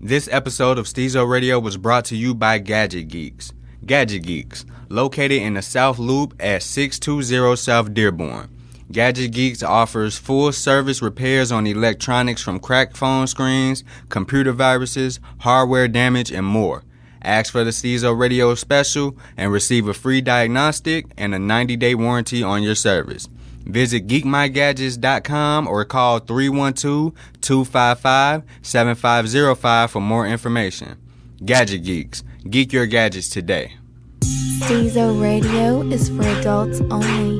This episode of Stezo Radio was brought to you by Gadget Geeks. Gadget Geeks, located in the South Loop at 620 South Dearborn. Gadget Geeks offers full-service repairs on electronics from cracked phone screens, computer viruses, hardware damage, and more. Ask for the Stezo Radio special and receive a free diagnostic and a 90-day warranty on your service. Visit geekmygadgets.com or call 312-255-7505 for more information. Gadget Geeks. Geek your gadgets today. Stezo Radio is for adults only.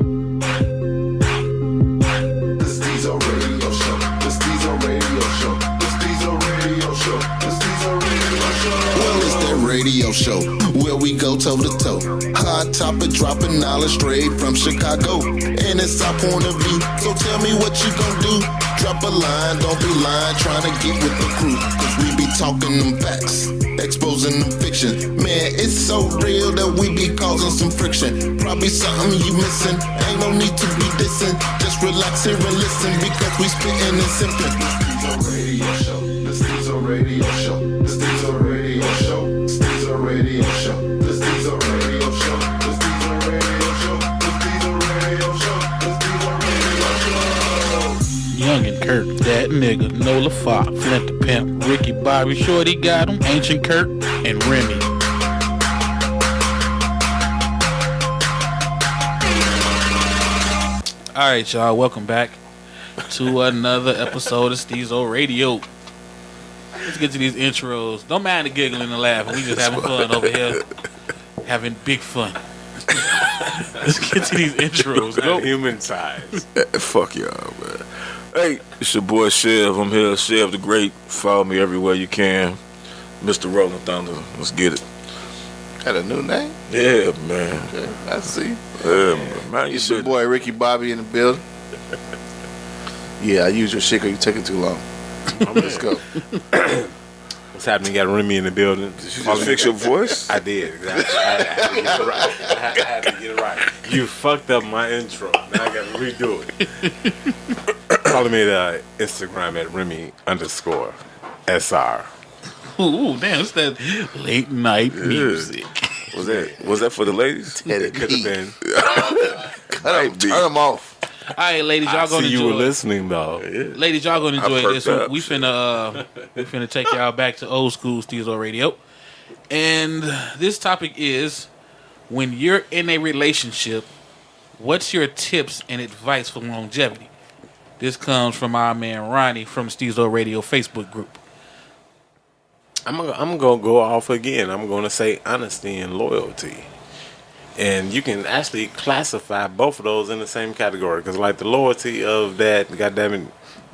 The Stezo Radio Show. The Stezo Radio Show. The Stezo Radio Show. The Stezo Radio Show. Well, it's that radio show where we go toe to toe. Hot topic, dropping knowledge straight from Chicago. And it's our point of view. So tell me what you gon' do. Drop a line, don't be lying, trying to get with the crew. Cause we be talking them facts, exposing them fiction. Man, it's so real that we be causing some friction. Probably something you missing. Ain't no need to be dissing. Just relax here and listen because we spitting and simping. The Stezo Radio Show. The Stezo Radio Show. The Stezo Radio Show. Stezo Radio Show. The Stezo Radio Show. The Stezo Radio Show. The Stezo Radio Show. The Stezo Radio Show. Young and Kurt, that nigga, Nola Fox, Flint the Pimp, Ricky Bobby, Shorty got him, Ancient Kurt, and Remy. Alright, y'all, welcome back to another episode of Stezo Radio. Let's get to these intros. Don't mind the giggling and laughing. We just having fun over here. Having big fun. Let's get to these intros. Go. Human size. Fuck y'all, man. Hey, it's your boy Chev. I'm here, Chev the Great. Follow me everywhere you can. Mr. Rolling Thunder. Let's get it. Got a new name? Yeah, man. Okay, I see. Yeah, man. It's your boy Ricky Bobby in the building. Yeah, I used your shit because you taking too long. Let's go. What's happening? You got Remy in the building. Did you just fix your voice? I did. Exactly. I had to get it right. You fucked up my intro. Now I got to redo it. Follow me at Instagram at Remy_SR. Ooh, damn, it's that late night music. Was that for the ladies? It could have been. Turn them off. All right, ladies, y'all gonna enjoy. You were listening though. Ladies, y'all gonna enjoy this. Up. We finna take y'all back to old school Stezo Radio, and this topic is when you're in a relationship, what's your tips and advice for longevity? This comes from our man Ronnie from Stezo Radio Facebook group. I'm gonna go off again. I'm gonna say honesty and loyalty. And you can actually classify both of those in the same category. Because, like, the loyalty of that, goddamn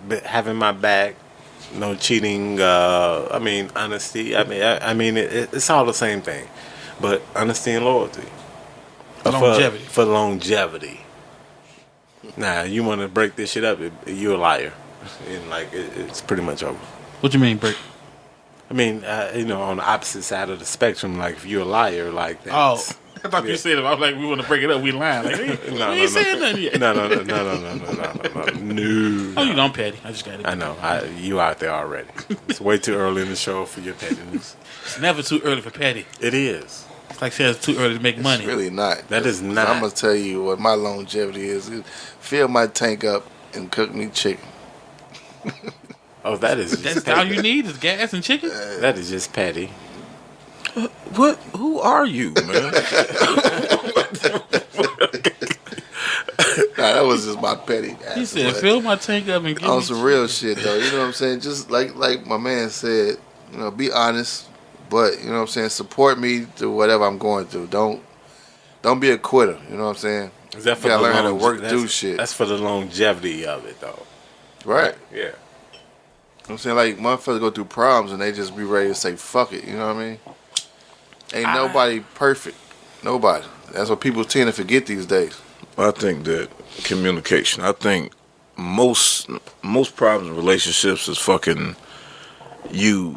it, having my back, no cheating, honesty. It's all the same thing. But honesty and loyalty. Longevity. For longevity. Now, you want to break this shit up, you're a liar. And, like, it's pretty much over. What you mean, break? I mean, on the opposite side of the spectrum, like, if you're a liar, like, that's... Oh. I thought you said it. I was like, we want to break it up. We lying. Like, we ain't saying nothing yet. No. Oh, you know I'm petty. I just got it. I know. You out there already. It's way too early in the show for your pettiness. It's never too early for petty. It is. It's like saying it's too early to make money. It's really not. That is not. I'm going to tell you what my longevity is. Fill my tank up and cook me chicken. Oh, that's all you need is gas and chicken? That is just petty. What? Who are you, man? Nah, that was just my petty. He said, fill my tank up and give on me some real shit, though. You know what I'm saying? Just like my man said, be honest, but, you know what I'm saying, support me through whatever I'm going through. Don't be a quitter, you know what I'm saying? Is that for you gotta the learn how to work through shit. That's for the longevity of it, though. Right. Yeah. You know what I'm saying? Like, motherfuckers go through problems and they just be ready to say, fuck it, you know what I mean? Ain't nobody perfect. Nobody. That's what people tend to forget these days. I think that communication. I think most problems in relationships is fucking you're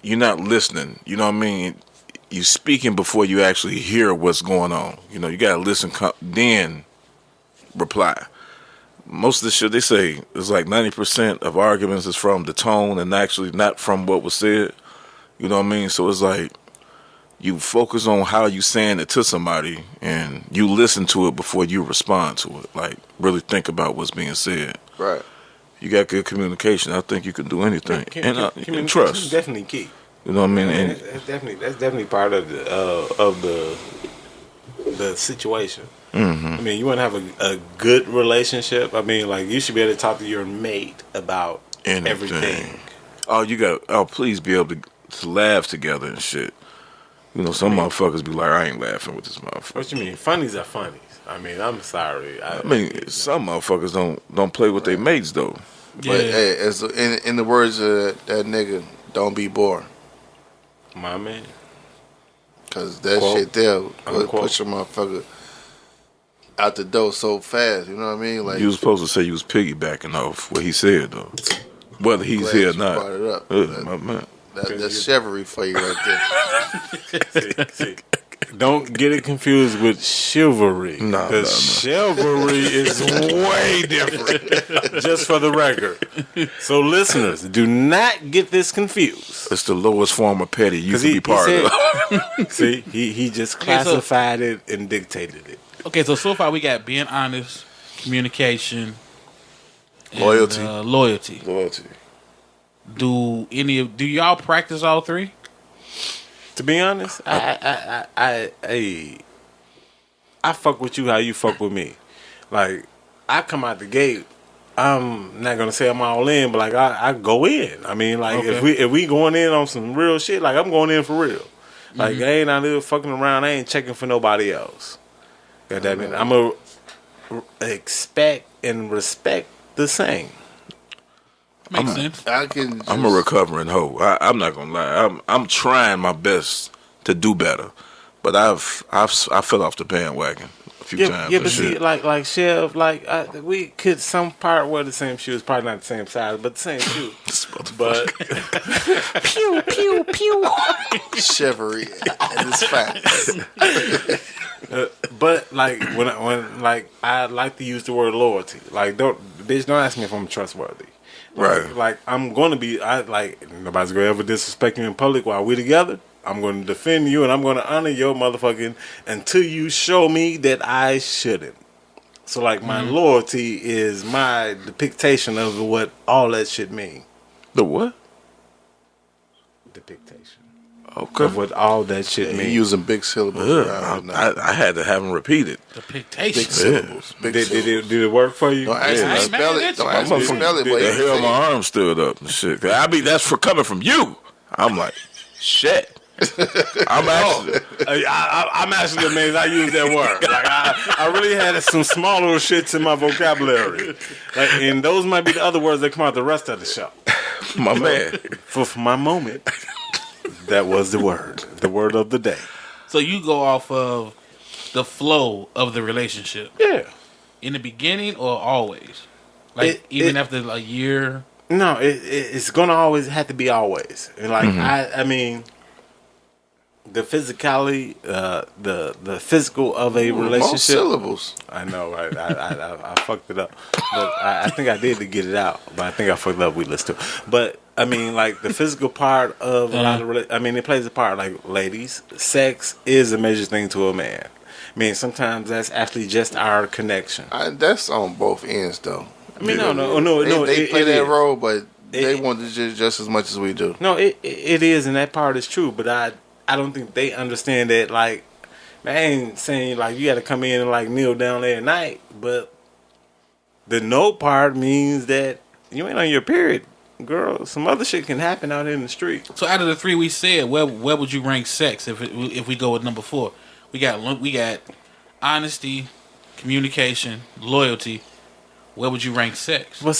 not listening. You know what I mean? You speaking before you actually hear what's going on. You gotta listen, then reply. most of the shit they say is like 90% of arguments is from the tone and actually not from what was said. You know what I mean? So it's like you focus on how you saying it to somebody and you listen to it before you respond to it. Like really think about what's being said. Right. You got good communication. I think you can do anything. And Communication trust. is definitely key. You know what I mean? And That's definitely part of the situation. Mm-hmm. I mean, you want to have a good relationship. I mean, like you should be able to talk to your mate about everything. Please be able to laugh together and shit. You know, some motherfuckers be like, I ain't laughing with this motherfucker. What you mean? Funnies are funnies. I mean, I'm sorry. I mean, some motherfuckers don't play with their mates though. Yeah. But hey, as in the words of that nigga, don't be bored. My man. Cause that Quote. shit there would Unquote. push a motherfucker out the door so fast. You know what I mean? Like You was supposed to say you was piggybacking off what he said though. Whether he's glad here or you not. brought it up. My man. That's chivalry for you right there. See, don't get it confused with chivalry. No. Because chivalry is way different. Just for the record. So listeners, do not get this confused. It's the lowest form of petty you can be part of. See, he just classified it and dictated it. Okay, so far we got being honest, communication, and, Loyalty. loyalty. Loyalty. Do y'all practice all three? To be honest, I fuck with you how you fuck with me. Like I come out the gate, I'm not gonna say I'm all in, but like I go in. I mean, like if we going in on some real shit, like I'm going in for real. Like I ain't out there fucking around. I ain't checking for nobody else. God damn it, I'm a expect and respect the same. Makes sense. I'm a recovering hoe. I'm not gonna lie. I'm trying my best to do better, but I fell off the bandwagon a few times. Yeah, but shit. see, like Chev, we could some part wear the same shoes, probably not the same size, but the same shoe. But Pew, pew, pew. Chivalry at its facts. but like when I like to use the word loyalty. Like don't ask me if I'm trustworthy. Right. Like I'm gonna be. Nobody's gonna ever disrespect you in public while we together. I'm gonna defend you and I'm gonna honor your motherfucking until you show me that I shouldn't. So like my loyalty is my depiction of what all that shit mean. The what? Depiction Okay. of what all that shit You mean. using big syllables. around now. I had to have him repeat it. The Big pictation. syllables. Big Did syllables. it work for you? Don't ask me I to ain't spell mad it. at Don't you. ask me to spell it. But The you hell, say my it. arm stood up and shit. That's for coming from you. I'm like, shit. I'm actually. I'm actually amazed I used that word. Like I really had some small little shits in my vocabulary. Like, and those might be the other words that come out the rest of the show. My man. For my moment, that was the word of the day. So you go off of the flow of the relationship Yeah. in the beginning or always, like after a year. No, it's gonna always have to be always. And like I mean, the physicality, the physical of a Most relationship. syllables. I know, right? I fucked it up, but I think I did to get it out. But I think I fucked up. We listened to, but I mean, like the physical part of a lot of. I mean, it plays a part. Like ladies, sex is a major thing to a man. I mean, sometimes that's actually just our connection. That's on both ends, though. I mean, no. They play it that is. role, but they It- want to just as much as we do. No, it is, and that part is true. But I don't think they understand that. Like, man, I ain't saying like you got to come in and like kneel down there at night, but the no part means that you ain't on your period, girl. Some other shit can happen out in the street. So out of the three we said, where would you rank sex if we go with number 4? We got honesty, communication, loyalty. Where would you rank sex? Well,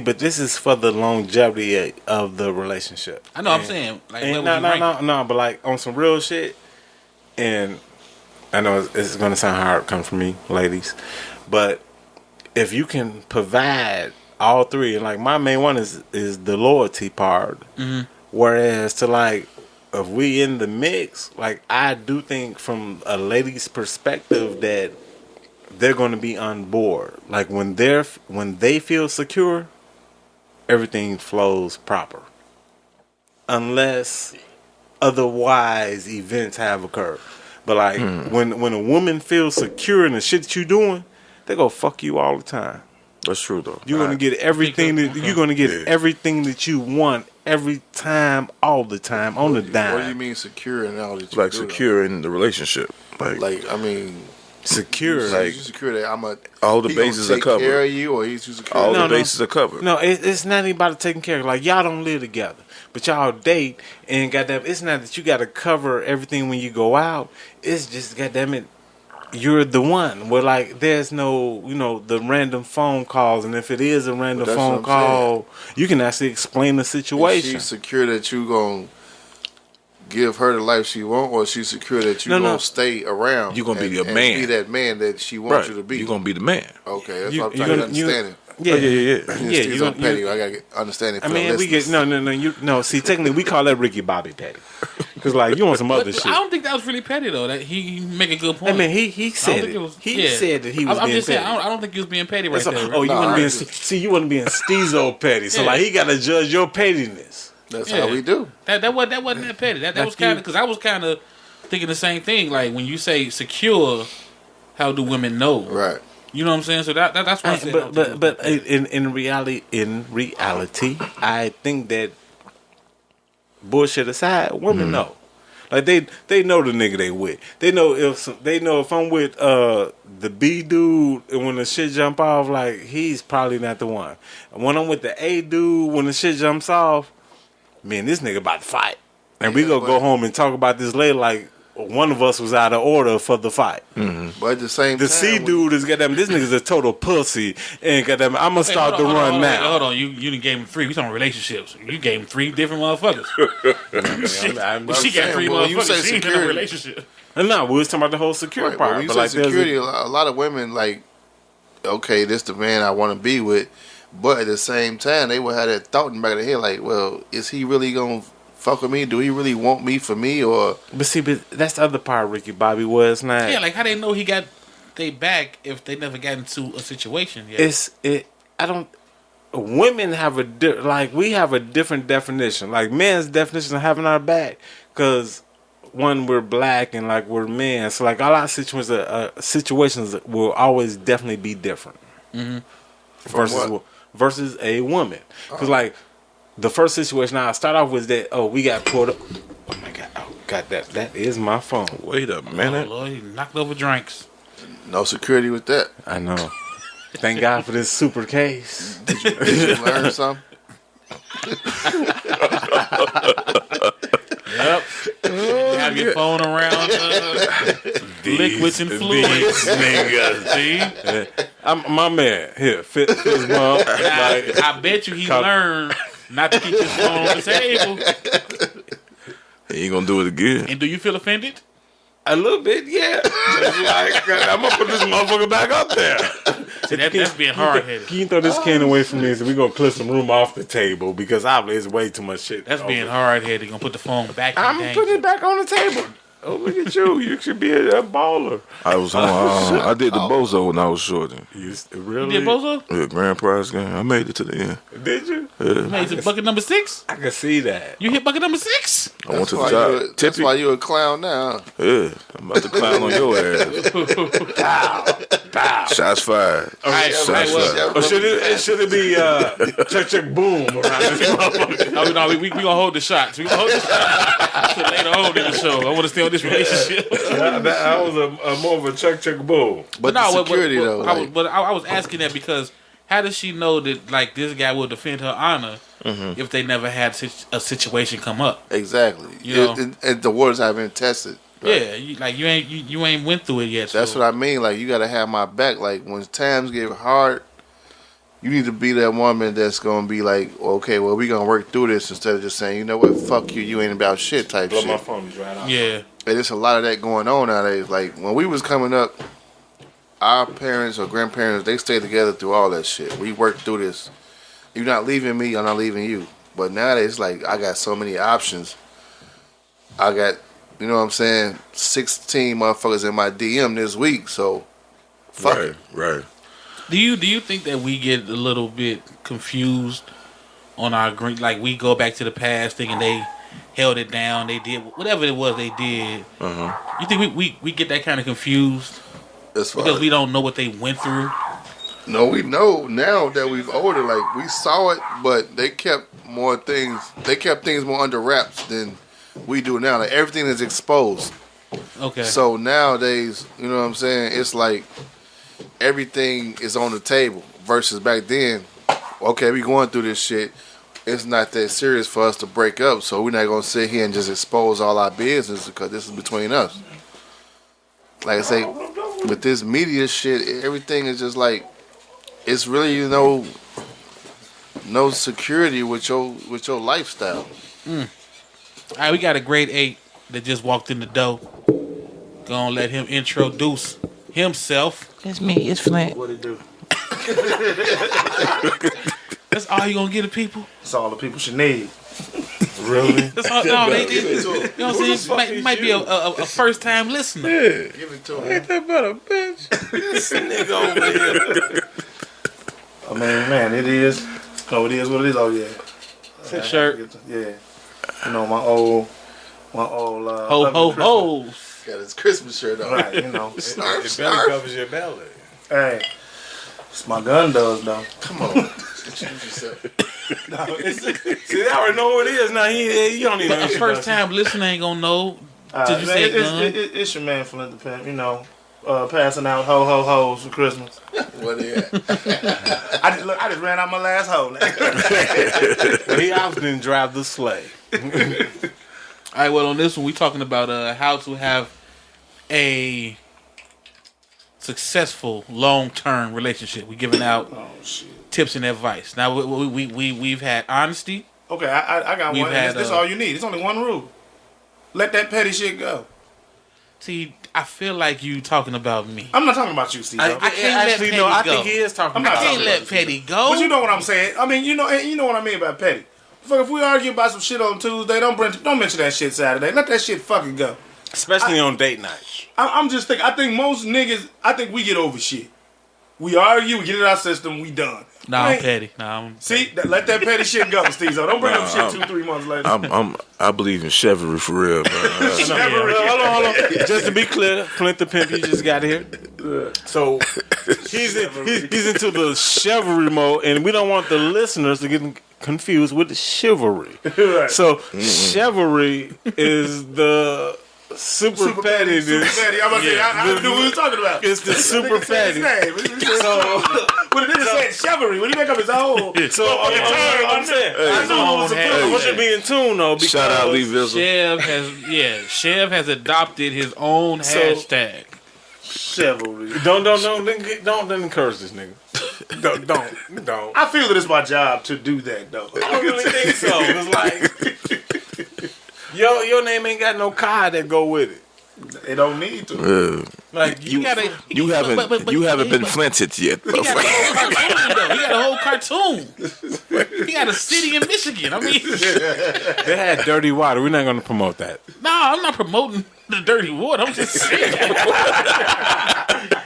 but this is for the longevity of the relationship. I know. I'm saying like where And would you rank? no, but like on some real shit, and I know it's gonna sound hard coming from me, ladies, but if you can provide all three, and like my main one is the loyalty part, whereas to like if we in the mix, like I do think from a lady's perspective that they're going to be on board. Like when they feel secure, everything flows proper. Unless otherwise events have occurred. But like when a woman feels secure in the shit that you doing, they go fuck you all the time. That's true though. You're gonna get everything everything that you want every time, all the time, on the dime. What do you mean secure and all that? Like secure in the relationship. Like I mean, secure. Like you secure that all the bases are covered. Take care of you, or he's too secure. All the bases are covered. No, it's not even about taking care of. Like y'all don't live together, but y'all date, and goddamn, it's not that you got to cover everything when you go out. It's just goddamn it, you're the one. Where like there's no, the random phone calls, and if it is a random phone call, you can actually explain the situation. She's secure that you gonna give her the life she want, or she's secure that you gonna stay around. You gonna be a man. Be that man that she wants you to be. You gonna be the man. Okay, that's what I'm trying to understand it. Yeah, You're gonna petty. I gotta understand it. I mean, we get no. See, technically, we call that Ricky Bobby petty, because like you want some other shit. I don't think that was really petty though. That he make a good point. I mean, he said it. He said that he was. I'm being just saying. petty. I don't think he was being petty right there. Right? Oh, you want to be see, you want to be in Stezo petty. So like he got to judge your pettiness. That's how we do. That wasn't that petty. That was kind of because I was kind of thinking the same thing. Like when you say secure, how do women know? Right. You know what I'm saying? So that's what I said. But in reality, I think that bullshit aside, women know. Like they know the nigga they with. They know if I'm with the B dude and when the shit jump off, like he's probably not the one. When I'm with the A dude, when the shit jumps off, man, this nigga about to fight, and we gonna go home and talk about this later. Like one of us was out of order for the fight. But at the same time, C dude is goddamn. This nigga's a total pussy, and goddamn, I'm gonna start the run now. Hold on, you didn't gave him 3. We talking relationships. You gave him 3 different motherfuckers. She got 3 motherfuckers. You say she ain't in a relationship. No, we was talking about the whole security part. When you but say like, security, a lot of women like, okay, this the man I want to be with, but at the same time, they will have that thought in the back of their head, like, well, is he really gonna fuck with me? Do he really want me for me? Or but that's the other part, Ricky Bobby, was not. Yeah, like how they know he got they back if they never got into a situation yet. Women have we have a different definition. Like men's definition of having our back, because one, we're black and like we're men, so like a lot of situations will always definitely be different. Versus a woman, because like. The first situation I start off was that we got pulled up. Oh my god, that is my phone. Wait a minute. Oh Lord, he knocked over drinks. no security with that. I know. Thank God for this super case. Did you learn something? Yep. You have your phone around. Liquids and fluids. See? I'm my man. Here, fist bump. I bet you he learned not to keep his phone on the table. He ain't gonna do it again. And do you feel offended? A little bit, yeah. Like, I'm gonna put this motherfucker back up there. See, that's being hard headed. Can you throw this can away from me so we gonna clear some room off the table, because obviously it's way too much shit. That's being hard headed. Gonna put the phone back. I'm putting it back on the table. Oh, look at you! You should be a baller. I was on. I did the bozo when I was short. You really? You did bozo? Yeah, grand prize game. I made it to the end. Did you? Yeah. You made it bucket number 6. I can see that. You hit bucket number 6. I went to the job. That's why you a clown now. Yeah, I'm about to clown on your ass. Pow. Shots fired. All right, Shots fired. Or should it be check boom around this motherfucker? No, we gonna hold the shots. We gonna hold the shots later on in the show. I want to stay on this relationship. That was a more of a check boom. But the security though. I was asking that because how does she know that like this guy will defend her honor if they never had a situation come up? Exactly. You know? And the waters have been tested. Right? Yeah, you ain't went through it yet. That's what I mean. Like you gotta have my back. Like when times get hard, you need to be that woman that's gonna be like, okay, well we gonna work through this instead of just saying, you know what, fuck you, you ain't about shit type shit. My phone is right off. Yeah. And there's a lot of that going on nowadays. Like when we was coming up, our parents or grandparents, they stayed together through all that shit. We worked through this. You're not leaving me, I'm not leaving you. But nowadays, like I got so many options. I got, you know what I'm saying, 16 motherfuckers in my DM this week. So Fuck it. Right. Do you think that we get a little bit confused on our green? Like we go back to the past thinking they held it down, they did whatever it was they did. You think we get that kind of confused because we don't know what they went through? No, we know now that we've older. Like we saw it, but they kept more things. They kept things more under wraps than we do now. Like everything is exposed. Okay. So nowadays, you know what I'm saying? It's like everything is on the table versus back then. Okay, we going through this shit. It's not that serious for us to break up, so we're not gonna sit here and just expose all our business because this is between us. Like I say, with this media shit, everything is just like it's really no security with your lifestyle. All right, we got a grade 8 that just walked in the door. Gonna let him introduce himself. It's me. It's Flint. What it do? That's all you gonna get to people? That's all the people should need. Really? That's all, no, they did. You know what I'm saying? Might be a first time listener. Give it to him. Ain't that about a bitch? This nigga over here. I mean, man, it is. No, it is what it is. Oh yeah. His shirt. Yeah. You know, my old. Ho, ugly ho, Christmas. ho. Got his Christmas shirt on. Right, you know. It belly covers your belly. Hey, it's my gun does though. Come on. Introduce yourself. See, I already know what it is. Now he don't even know. A first time listener ain't gonna know. Did you say gun? It's your man Flint the Pimp, you know, passing out ho ho hoes for Christmas. What are you at? I just ran out my last hoe. Well, he often drive the sleigh. All right, well, on this one, we talking about how to have a successful long-term relationship. We giving out tips and advice. Now, we've had honesty. Okay, I got We've one. had, This all you need. It's only one rule. Let that petty shit go. See, I feel like you talking about me. I'm not talking about you, Steve. I can't let petty go. I think he is talking I'm about not I can't talking let petty go. But you know what I'm saying. I mean, you know what I mean about petty. Fuck, if we argue about some shit on Tuesday, don't mention that shit Saturday. Let that shit fucking go. Especially on date night. I'm just thinking. I think most niggas. I think we get over shit. We argue, we get it out of our system, we done. Nah, Man, I'm petty. Nah, I'm see, let that petty shit go, Stezo. Don't bring up shit 2-3 months later. I believe in chivalry for real, bro. Hold on. Just to be clear, Flint the Pimp, you just got here. So he's into the chivalry mode, and we don't want the listeners to get confused with chivalry. Right. So chivalry is the super petty. Super petty. I'm about to say, I knew what we were talking about. It's the super petty. So, but it didn't say chivalry. When he make up his own. So I'm saying, I want you to be in tune though. Because Shout out Lee Vizzle. Chev has adopted his own hashtag. Chivalry. Don't encourage this nigga. Don't. I feel that it's my job to do that though. I don't really think so. It's like your name ain't got no card that go with it. It don't need to. Like You haven't been flinted yet. He got a whole cartoon, though. He got a whole cartoon. He got a city in Michigan. I mean, they had dirty water. We're not going to promote that. no, I'm not promoting the dirty water. I'm just saying.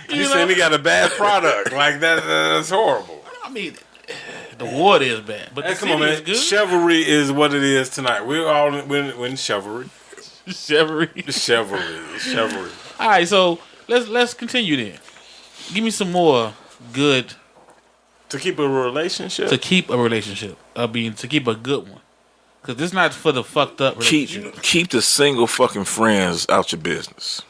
You saying he got a bad product? Like that's horrible. I mean, the water is bad, but the Come city on, man. is good. Chivalry is what it is tonight. We're all in chivalry. Chivalry. Chivalry. All right, so let's continue then. Give me some more good To keep a relationship. to keep a relationship. I mean, to keep a good one, because it's not for the fucked up relationship. Keep the single fucking friends out your business.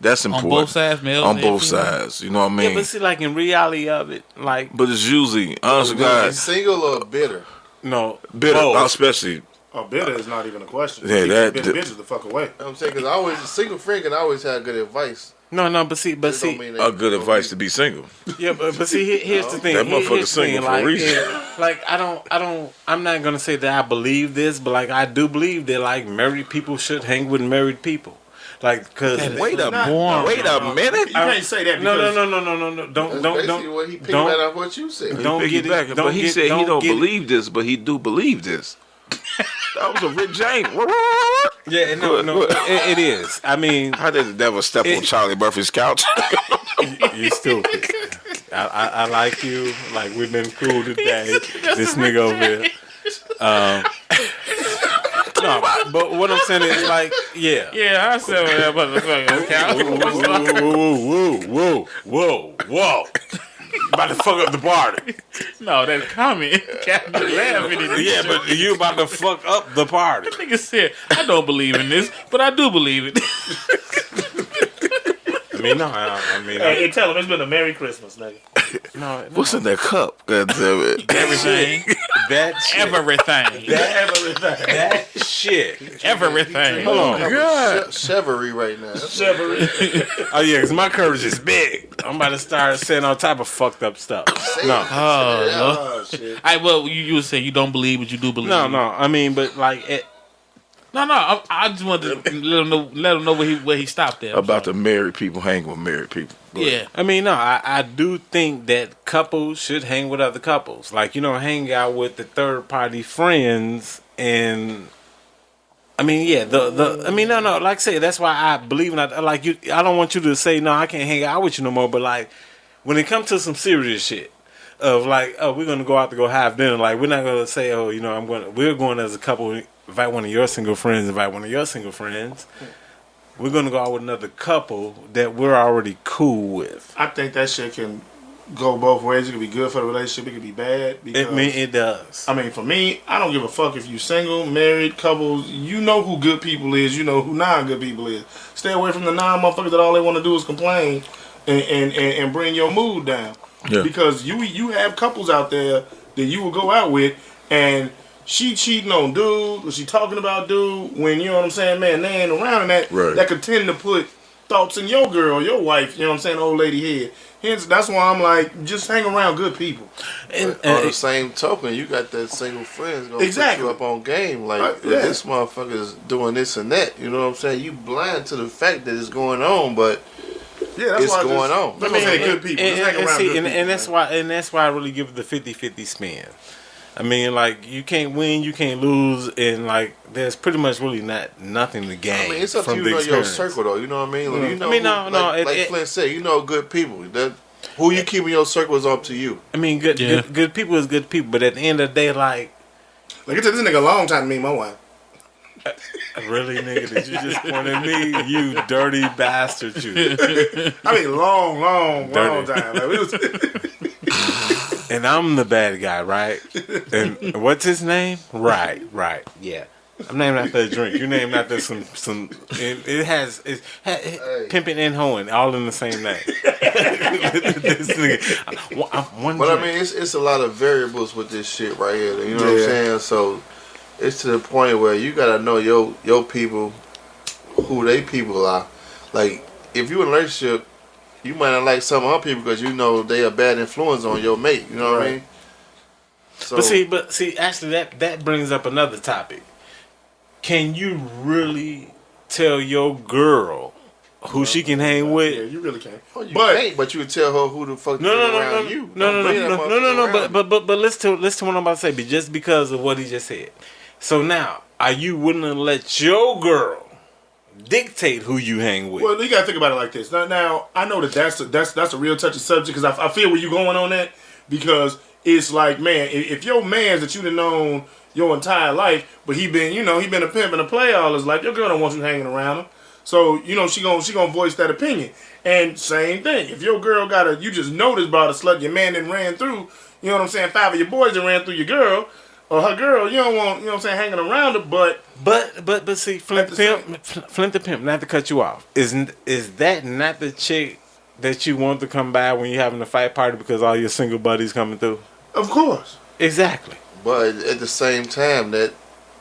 That's important. On both sides, male On and both female. sides. You know what I mean? Yeah, but see, like in reality of it, like But it's usually, honest to God, Single or bitter? no, bitter, both. especially. Oh, bitter is not even a question. Yeah, Keep that- bitter bitches the fuck away. You know what I'm saying? Because a single friend can always have good advice. No, but see, It don't mean A good advice to be single. yeah, but see, here's the thing. That Here's motherfucker's the thing, single for a reason. Like I'm not gonna say that I believe this, but like I do believe that like married people should hang with married people. Like, cause Wait a minute. You can't say that. no. That's Don't basically what he picked don't- right off what you said. don't He get it. piggyback, Don't but he get- said he don't get it. believe this, but he do believe this. That was a Rick James. Yeah, no, it is. I mean, How did the devil step on Charlie Murphy's couch? you stupid. I like you. Like, we've been cool today. This nigga over here. No, but what I'm saying is, like, yeah. Yeah, I said that motherfucker. Whoa. About to fuck up the party. No, that comment. Captain laughing at Yeah, but you about to fuck up the party. nigga said, I don't believe in this, but I do believe it. I mean, no, I mean, Hey, tell him it's been a Merry Christmas, nigga. no. What's in that cup? God damn it. Everything. That shit. Everything. That shit. Everything. Hold on. God. Chevery right now. Oh yeah, because my courage is big. I'm about to start saying all type of fucked up stuff. No, Oh, shit. Well, you would say you don't believe, but you do believe. no. I mean, but like, No. I just wanted to let him know where he stopped there. About the married people hanging with married people. Go ahead. Yeah. I mean, no. I do think that couples should hang with other couples. Like, you know, hang out with the third party friends and. I mean, yeah, I mean, no, like I say, that's why I believe in that. Like, you, I don't want you to say, no, I can't hang out with you no more, but like, when it comes to some serious shit, of like, oh, we're gonna go out to go have dinner, like, we're not gonna say, oh, you know, we're going as a couple, invite one of your single friends, we're gonna go out with another couple that we're already cool with. I think that shit can go both ways. It could be good for the relationship. It could be bad. Because, It does. I mean, for me, I don't give a fuck if you single, married, couples. You know who good people is. You know who non-good people is. Stay away from the non-motherfuckers that all they want to do is complain and bring your mood down. Yeah. Because you have couples out there that you will go out with and she cheating on dude or she talking about dude when, you know what I'm saying, man, they ain't around, and that could tend to put thoughts in your girl, your wife, you know what I'm saying, old lady head. Hence, that's why I'm like, just hang around good people. And on the same token, you got that single friends gonna put you up on game. Like, this motherfucker's doing this and that. You know what I'm saying? You blind to the fact that it's going on, but that's it's going on. I mean, good people. Just hang around good people. And that's why I really give it the 50-50 spin. I mean, like, you can't win, you can't lose, and like, there's pretty much really nothing to gain. I mean, it's up to you to know your circle, though. You know what I mean? Like, you know, like Flint said, you know, good people. Who you keep in your circle is up to you. I mean, good people is good people, but at the end of the day, like it took this nigga a long time to meet my wife. Really, nigga? Did you just point at me? You dirty bastard, you. I mean, long time. Like, we was and I'm the bad guy, right? And what's his name? Right, yeah. I'm named after a drink. You're named after some. It's pimping and hoeing all in the same name. This nigga, one but drink. I mean, it's a lot of variables with this shit right here. You know what I'm saying? So it's to the point where you gotta know your people, who they people are. Like, if you in a relationship, you might not like some other people because you know they a bad influence on your mate. You know what I mean? So, But see, actually, that brings up another topic. Can you really tell your girl who she can hang with? Yeah, you really can. Oh, but you would tell her who the fuck around you. No. But listen to what I'm about to say. But just because of what he just said. So now, are you willing to let your girl dictate who you hang with? Well, you gotta think about it like this. Now I know that's a real touchy subject because I feel where you going on that, because it's like, man, if your man's that you done known your entire life, but he been a pimp and a player all his life, your girl don't want you hanging around him. So, you know, she gonna voice that opinion. And same thing, if your girl you just noticed about a slut your man done ran through, you know what I'm saying, 5 of your boys that ran through your girl or her girl, you don't want, you know what I'm saying, hanging around her. But see, Flint the pimp, not to cut you off, is that not the chick that you want to come by when you're having a fight party because all your single buddies coming through? Of course. Exactly. But at the same time, you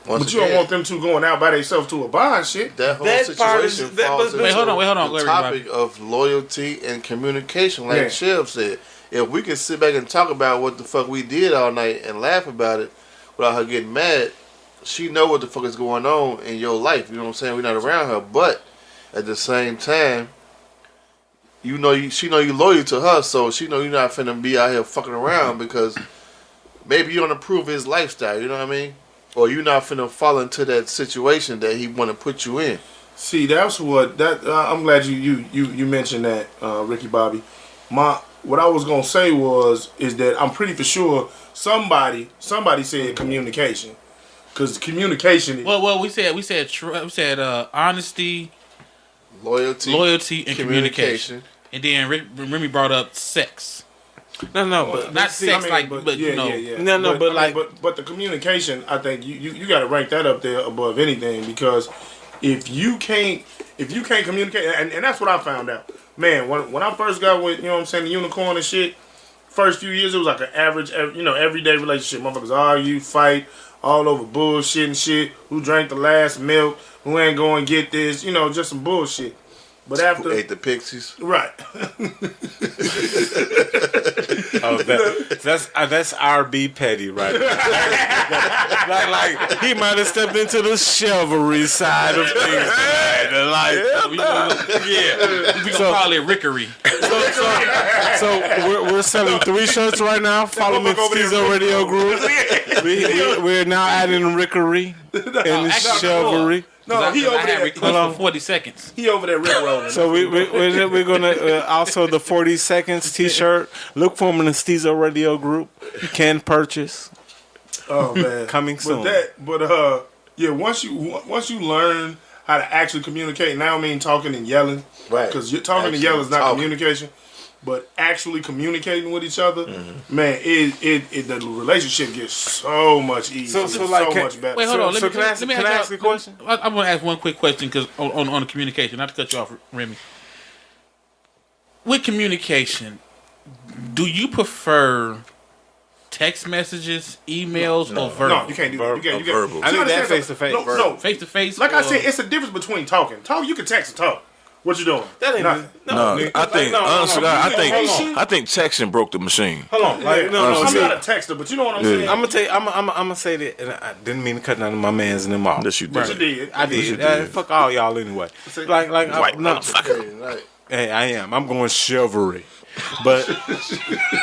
don't want them two going out by themselves to a bar and shit. That whole situation falls into the topic of loyalty and communication. Like Chev said, if we can sit back and talk about what the fuck we did all night and laugh about it without her getting mad, she know what the fuck is going on in your life. You know what I'm saying? We're not around her, but at the same time, she know you loyal to her, so she know you're not finna be out here fucking around because maybe you don't approve his lifestyle. You know what I mean? or you not finna fall into that situation that he want to put you in. See, that's what I'm glad you mentioned that, Ricky Bobby. What I was gonna say is that I'm pretty for sure somebody said communication, because communication. Well, we said honesty, loyalty, and communication. And then Remy brought up sex. No, but not sex, but yeah. But the communication, I think you got to rank that up there above anything, because if you can't communicate, and that's what I found out, man. When I first got with, you know what I'm saying, the unicorn and shit, first few years it was like an average, everyday relationship. Motherfuckers argue, fight, all over bullshit and shit. Who drank the last milk? Who ain't going to get this? Just some bullshit. But after who ate the pixies, right? That's RB Petty, right? like he might have stepped into the chivalry side of things. We gonna call it Rickery. So we're selling 3 shirts right now. Follow me, Stezo Radio Group. We're now adding Rickery and chivalry. No, he over there. For 40 seconds. He over there rickrolling. So we're gonna also the 40 seconds T-shirt. Look for him in the Stezo Radio Group. You can purchase. Oh man, coming soon. Once you learn how to actually communicate, and I don't mean talking and yelling, right? Because you're talking and yelling is not communication. But actually communicating with each other, man, the relationship gets so much easier, so much better. Wait, hold on. Let me ask you a question? I'm going to ask one quick question, because on the communication, not to cut you off, Remy. With communication, do you prefer text messages, emails, or verbal? No, you can't do that. You can't. Verbal. I think that face to face. No, face to face. Like I said, it's a difference between talking. You can text and talk. What you doing? That ain't nothing. I think texting broke the machine. Hold on, I'm not a texter, but you know what I'm saying. I'm gonna tell you. I'm gonna say that, and I didn't mean to cut none of my mans in them off. Yes, you did. Yes, you did. I did. Fuck all y'all anyway. Like, white no. motherfucker. Hey, I am. I'm going chivalry. But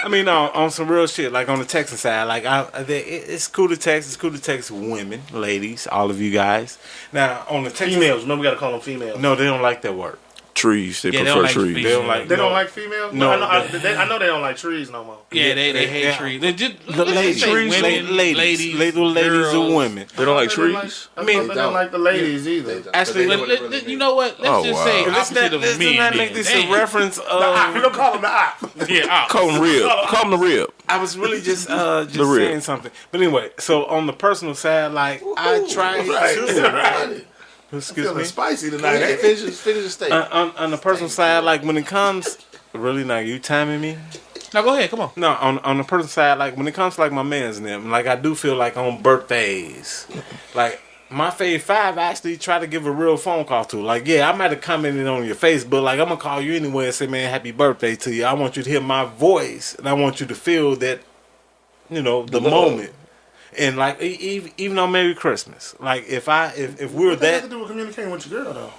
I mean, on some real shit, like on the texting side, like it's cool to text. It's cool to text women, ladies, all of you guys. Now on the text, females, remember we gotta call them females. No, they don't like that word. Trees. They prefer trees. They don't like. They don't like females. No, I know they don't like trees no more. Yeah, they hate trees. They just ladies, ladies or women. They don't like trees. I mean, they don't like the ladies either. Actually, you know what? Let's just say opposite of men. Let's not make this a reference of. We don't call them the op. Yeah, call them rib. Call them the rib. I was really just saying something. But anyway, so on the personal side, like I try to. Excuse me. Spicy tonight. Hey, finish the statement. On the personal side, like when it comes, really, now you timing me? No, go ahead. Come on. No, on the personal side, like when it comes to like my mans and them, like I do feel like on birthdays, like my fave 5, I actually try to give a real phone call to. Like, yeah, I might have commented on your Facebook, like I'm gonna call you anyway and say, man, happy birthday to you. I want you to hear my voice, and I want you to feel that, the moment. And like even on Merry Christmas, like if we were that, to do with communicating with your girl though.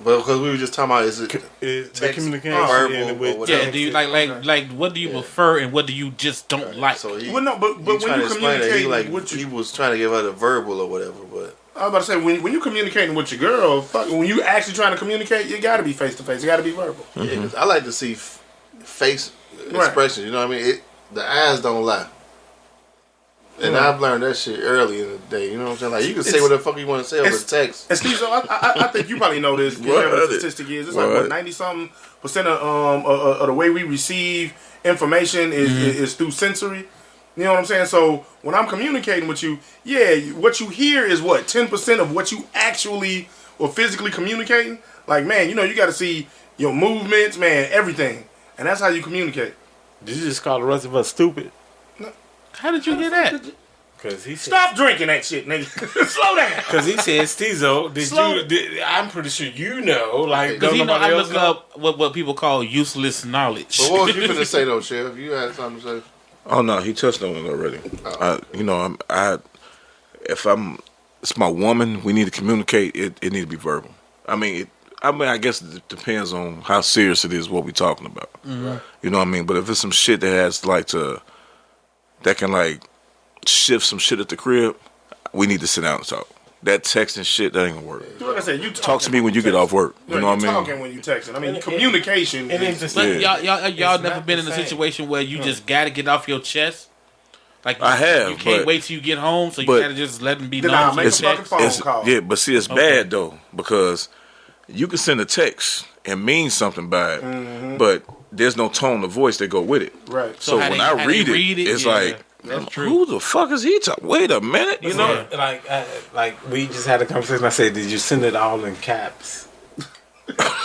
But because we were just talking about is the communication verbal or whatever. Yeah, do you like what do you prefer and what do you just don't like? So but when you communicate, he was trying to give her the verbal or whatever. But I was about to say when you communicating with your girl, when you actually trying to communicate, you got to be face to face. You got to be verbal. Yeah, I like to see face expressions. You know what I mean? The eyes don't lie. And I've learned that shit early in the day. You know what I'm saying? Like, you can say whatever the fuck you want to say over text. And Steve, so I think you probably know this. Whatever the statistic is, it's like 90-something% of the way we receive information is through sensory. You know what I'm saying? So when I'm communicating with you, what you hear is 10% of what you actually or physically communicating. Like, man, you got to see your movements, man, everything, and that's how you communicate. Did you just call the rest of us stupid? How did you hear that? Because he stop drinking that shit, nigga. Slow down. Because he said, Stezo, I'm pretty sure like. Because I look up what people call useless knowledge. But what was you finna say though, Sheriff? You had something to say? Oh no, he touched on it already. It's my woman. We need to communicate. It need to be verbal. I guess it depends on how serious it is. What we talking about. Mm-hmm. You know what I mean? But if it's some shit that has that can like shift some shit at the crib, we need to sit down and talk. That texting shit, that ain't gonna work. Like I said, you Talk to me when you get off work. You know what I mean? Talking when you texting. I mean, communication. But y'all never been in a situation where you just gotta get off your chest. Like I have. You can't wait till you get home, so you gotta just let them be Then known. I'll make a fucking phone call. Yeah, but see, it's bad though because you can send a text and mean something by it, but there's no tone of voice that go with it. Right. So when I read it, it's like, that's true. who the fuck is he talking? Wait a minute, you know? Like we just had a conversation. I said, "Did you send it all in caps?"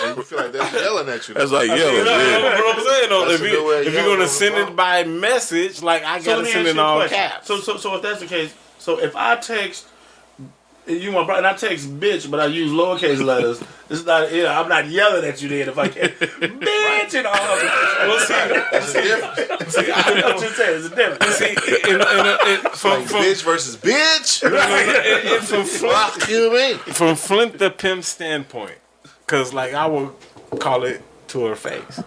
And you feel like they're yelling at you. That's like yelling. What I'm saying though, That's a good way of if you're yelling gonna on send the it phone. by message, like I So let gotta me send ask it you a all question. caps. So if that's the case, so if I text you my brother and I text bitch, but I use lowercase letters, it's not. I'm not yelling at you then if I can bitch and all of it. Well, That's a difference. I'm just saying, it's a difference. From Bitch versus bitch. Fuck you mean? from Flint the Pimp standpoint, because like I would call it to her face,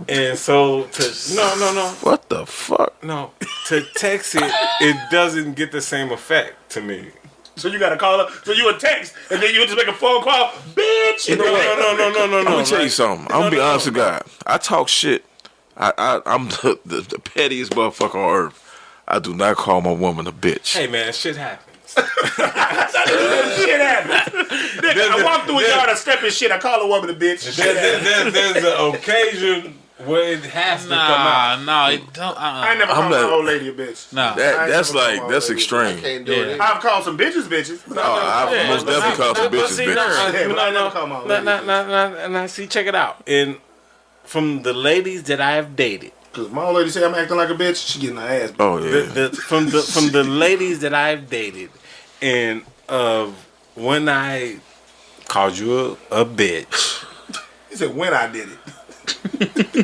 and so to no. What the fuck? No, to text it, it doesn't get the same effect to me. So you gotta call her. So you would text and then you would just make a phone call, bitch. You know what? No. I'm gonna tell you something. I'm gonna be honest with God. I talk shit. I'm the pettiest motherfucker on earth. I do not call my woman a bitch. Hey man, shit happens. Shit happens. Nigga, I walk through a yard, I step in shit, I call a woman a bitch. There's an occasion where it has to come out. Nah, it don't. I ain't never called my old lady a bitch. Nah. That's extreme. I can't do it. I've called some bitches. But I've most definitely called some bitches bitches. I never call my old lady. Now, see, check it out. And from the ladies that I have dated, Because my old lady say I'm acting like a bitch, she getting her ass. Oh yeah. from the ladies that I've dated, and when I called you a bitch, He said when I did it.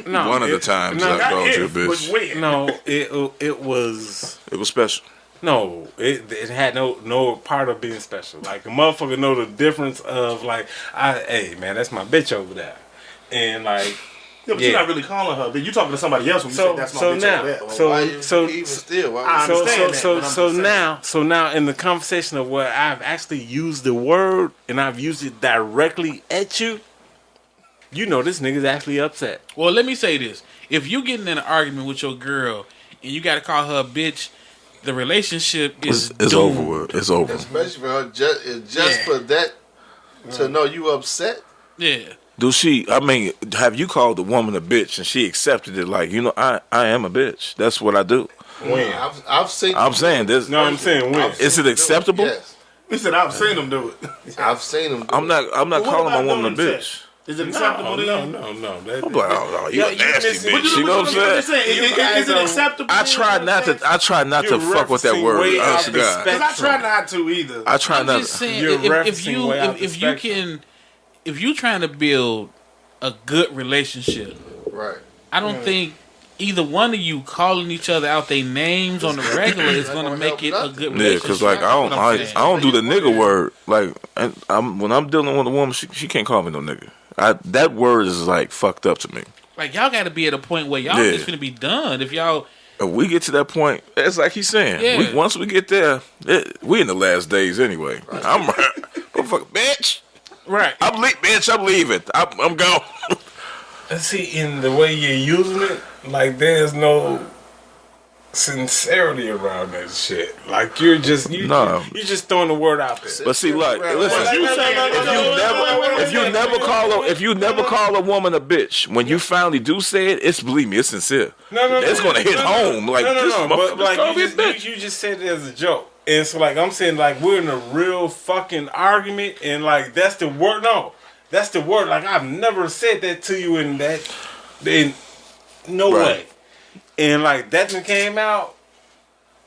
no, One of the times I Not called you a if, but bitch. when. no, it was. It was special. No, it had no part of being special. Like a motherfucker know the difference of like, hey man, that's my bitch over there, and like. Yeah, but you're not really calling her. But you talking to somebody else when you say that's my bitch over there. So now in the conversation of where I've actually used the word and I've used it directly at you, you know this nigga's actually upset. Well, let me say this: if you getting in an argument with your girl and you got to call her a bitch, the relationship is It's doomed. over with. It's over. Especially for her, just for that to know you upset. Yeah. Do she? I mean, have you called the woman a bitch and she accepted it? Like, you know, I am a bitch. That's what I do. When? I've seen. I'm saying this. No, I'm saying when. Is it acceptable? Yes, He said I've seen them do it. I've seen them. I'm not What calling my about woman a doing bitch. sex? Is it acceptable to you? No. I'm like, oh, you a you nasty missing- bitch. You know what I'm saying? Is it acceptable? I try not to. I try not to You're fuck with that referencing word. way Honest off to the God. Because I try not to either. I try I'm not. just saying, You're if referencing way out the you spectrum. if you trying to build a good relationship, Right. I don't think either one of you calling each other out their names on the regular is going to make it a good Yeah, relationship. because like I don't do the nigga word. Like, and when I'm dealing with a woman, she can't call me no nigga. That word is like fucked up to me. Like y'all got to be at a point where y'all just gonna be done. If y'all, If we get to that point, it's like he's saying. Yeah. Once we get there, we in the last days anyway. I'm motherfucker, bitch. right? I'm bitch. I'm leaving. I'm gone. See, in the way you're using it, like there's no sincerity around that shit. Like you're just you're just throwing the word out there. But see, look, listen. If you never call a woman a bitch, when you finally do say it, believe me, it's sincere. It's gonna hit home. Like this But motherfucker's like gonna be a bitch. you just said it as a joke. And so like I'm saying like we're in a real fucking argument and like that's the word. No, that's the word. Like I've never said that to you in no way. And like that thing came out.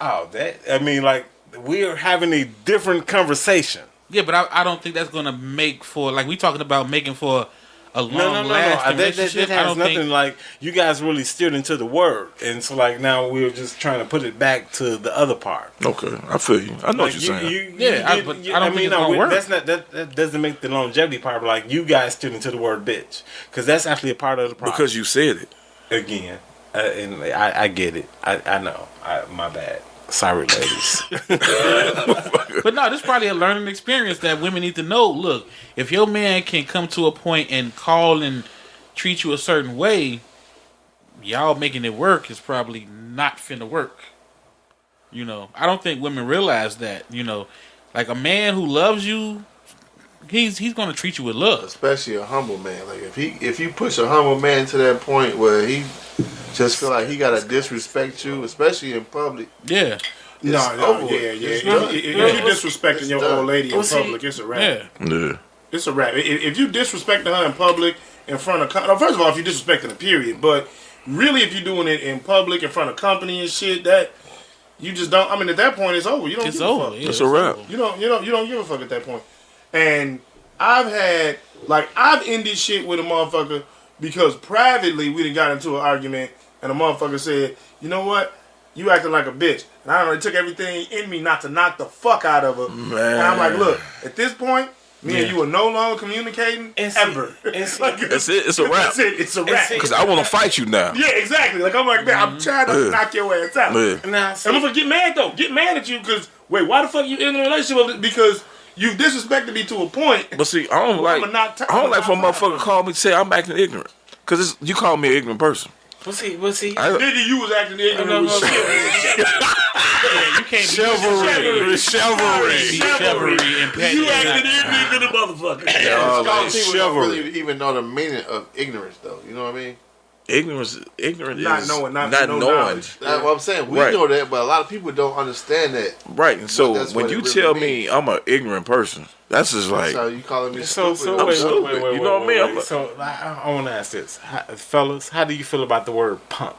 Oh, I mean like we're having a different conversation. Yeah, but I don't think that's gonna make for like we talking about making for a long lasting relationship. That I has don't nothing think like you guys really steered into the word, and so like now we're just trying to put it back to the other part. Okay, I feel you. I know I what you're saying. don't think it's gonna work. That's not that doesn't make the longevity part. But like you guys steered into the word bitch because that's actually a part of the problem. Because you said it. Again, and I get it. I know. My bad. Sorry, ladies. But no, this is probably a learning experience that women need to know. Look, if your man can come to a point and call and treat you a certain way, y'all making it work is probably not finna work. You know, I don't think women realize that. You know, like a man who loves you, he's gonna treat you with love. Especially a humble man. Like if you push a humble man to that point where he just feel like he gotta disrespect you, especially in public. Yeah. Yeah. If you disrespecting your done. old lady in public, it's a wrap. Yeah. It's a wrap. If you disrespecting her in public in front of, first of all, if you disrespecting her, period. But really, if you're doing it in public in front of company and shit, that you just don't. I mean, at that point, it's over. You don't. It's give over. A fuck. Yeah, It's a wrap. You don't give a fuck at that point. And I've ended shit with a motherfucker because privately we done got into an argument and a motherfucker said, you know what? You acting like a bitch. And I don't know, it took everything in me not to knock the fuck out of her. Man. And I'm like, look, at this point, me and you are no longer communicating ever. That's it. It's a wrap. That's it. It's a wrap. Because I want to fight you now. Yeah, exactly. Like, I'm like, man, I'm trying to knock your ass out. Yeah. Nah, And I'm gonna get mad though. Get mad at you because, wait, why the fuck you in a relationship with it? Because you've disrespected me to a point. But see, I don't like. I don't like for a motherfucker call me and say I'm acting ignorant. Because you call me an ignorant person. We'll see. Nigga, you was acting ignorant with shit. Yeah, you can't be chivalry and petty. You acting ignorant to the motherfucker. Like, people don't chivalry. really even know the meaning of ignorance, though. You know what I mean? Ignorant Not is knowing, not knowing. knowledge. That's what I'm saying. We Right. know that, but a lot of people don't understand that. Right, and so That's when what you it really tell means. me I'm an ignorant person, that's just like, So you calling me So stupid? I'm wait, stupid. wait, You know what I mean? I'm like- So I want to ask this, fellas. How do you feel about the word punk?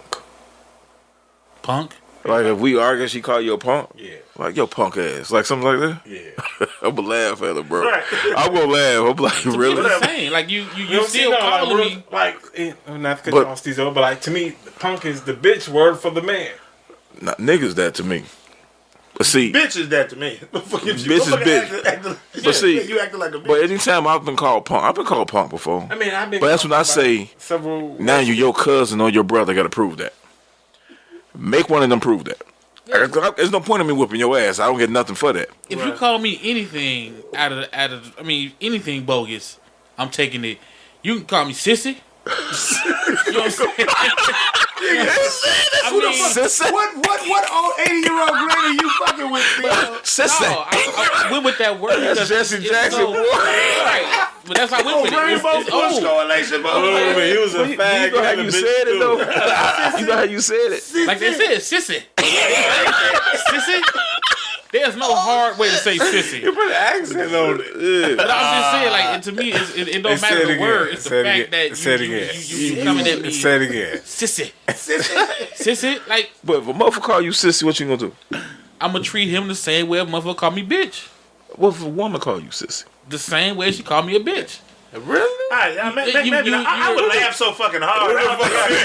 Punk. like if we argue, she call you a punk. Yeah. Like, yo, punk ass. Like something like that. Yeah. I'm gonna laugh at her, bro. Right. I'm gonna laugh. I'm like, really? What I'm saying, like you still know, calling like, me. not to cut But- you off, Stezo, but like to me, punk is the bitch word for the man. Nah, niggas that to me. But see, Bitch is that to me. Bitch is bitch. But see, you acting like a bitch. but anytime I've been called punk, I've been called punk before. I mean, I've been. But that's when I about say, several. now you your cousin or your brother got to prove that. Make one of them prove that. There's no point in me whipping your ass. I don't get nothing for that. If you call me anything anything bogus, I'm taking it. You can call me sissy. You know what I'm saying? Sissy? What old 80-year-old granny you fucking with, Theo? Sissy. No, I went with that word. That's because Jesse it's Jackson. so- right. But that's why I went with it. Rainbow It's Push old. Coalition, He was a You fag. know how you said it though? You know how you said it? Like they said, sissy. Sissy? There's no hard way to say sissy. You put an accent on it. But I'm just saying, like, to me, it don't matter the word. It's the fact that you coming at me. Say it again. Sissy. Sissy. Like, But if a motherfucker call you sissy, what you gonna do? I'm going to treat him the same way a motherfucker call me bitch. What if a woman call you sissy? The same way she called me a bitch. Really? I would laugh so fucking hard.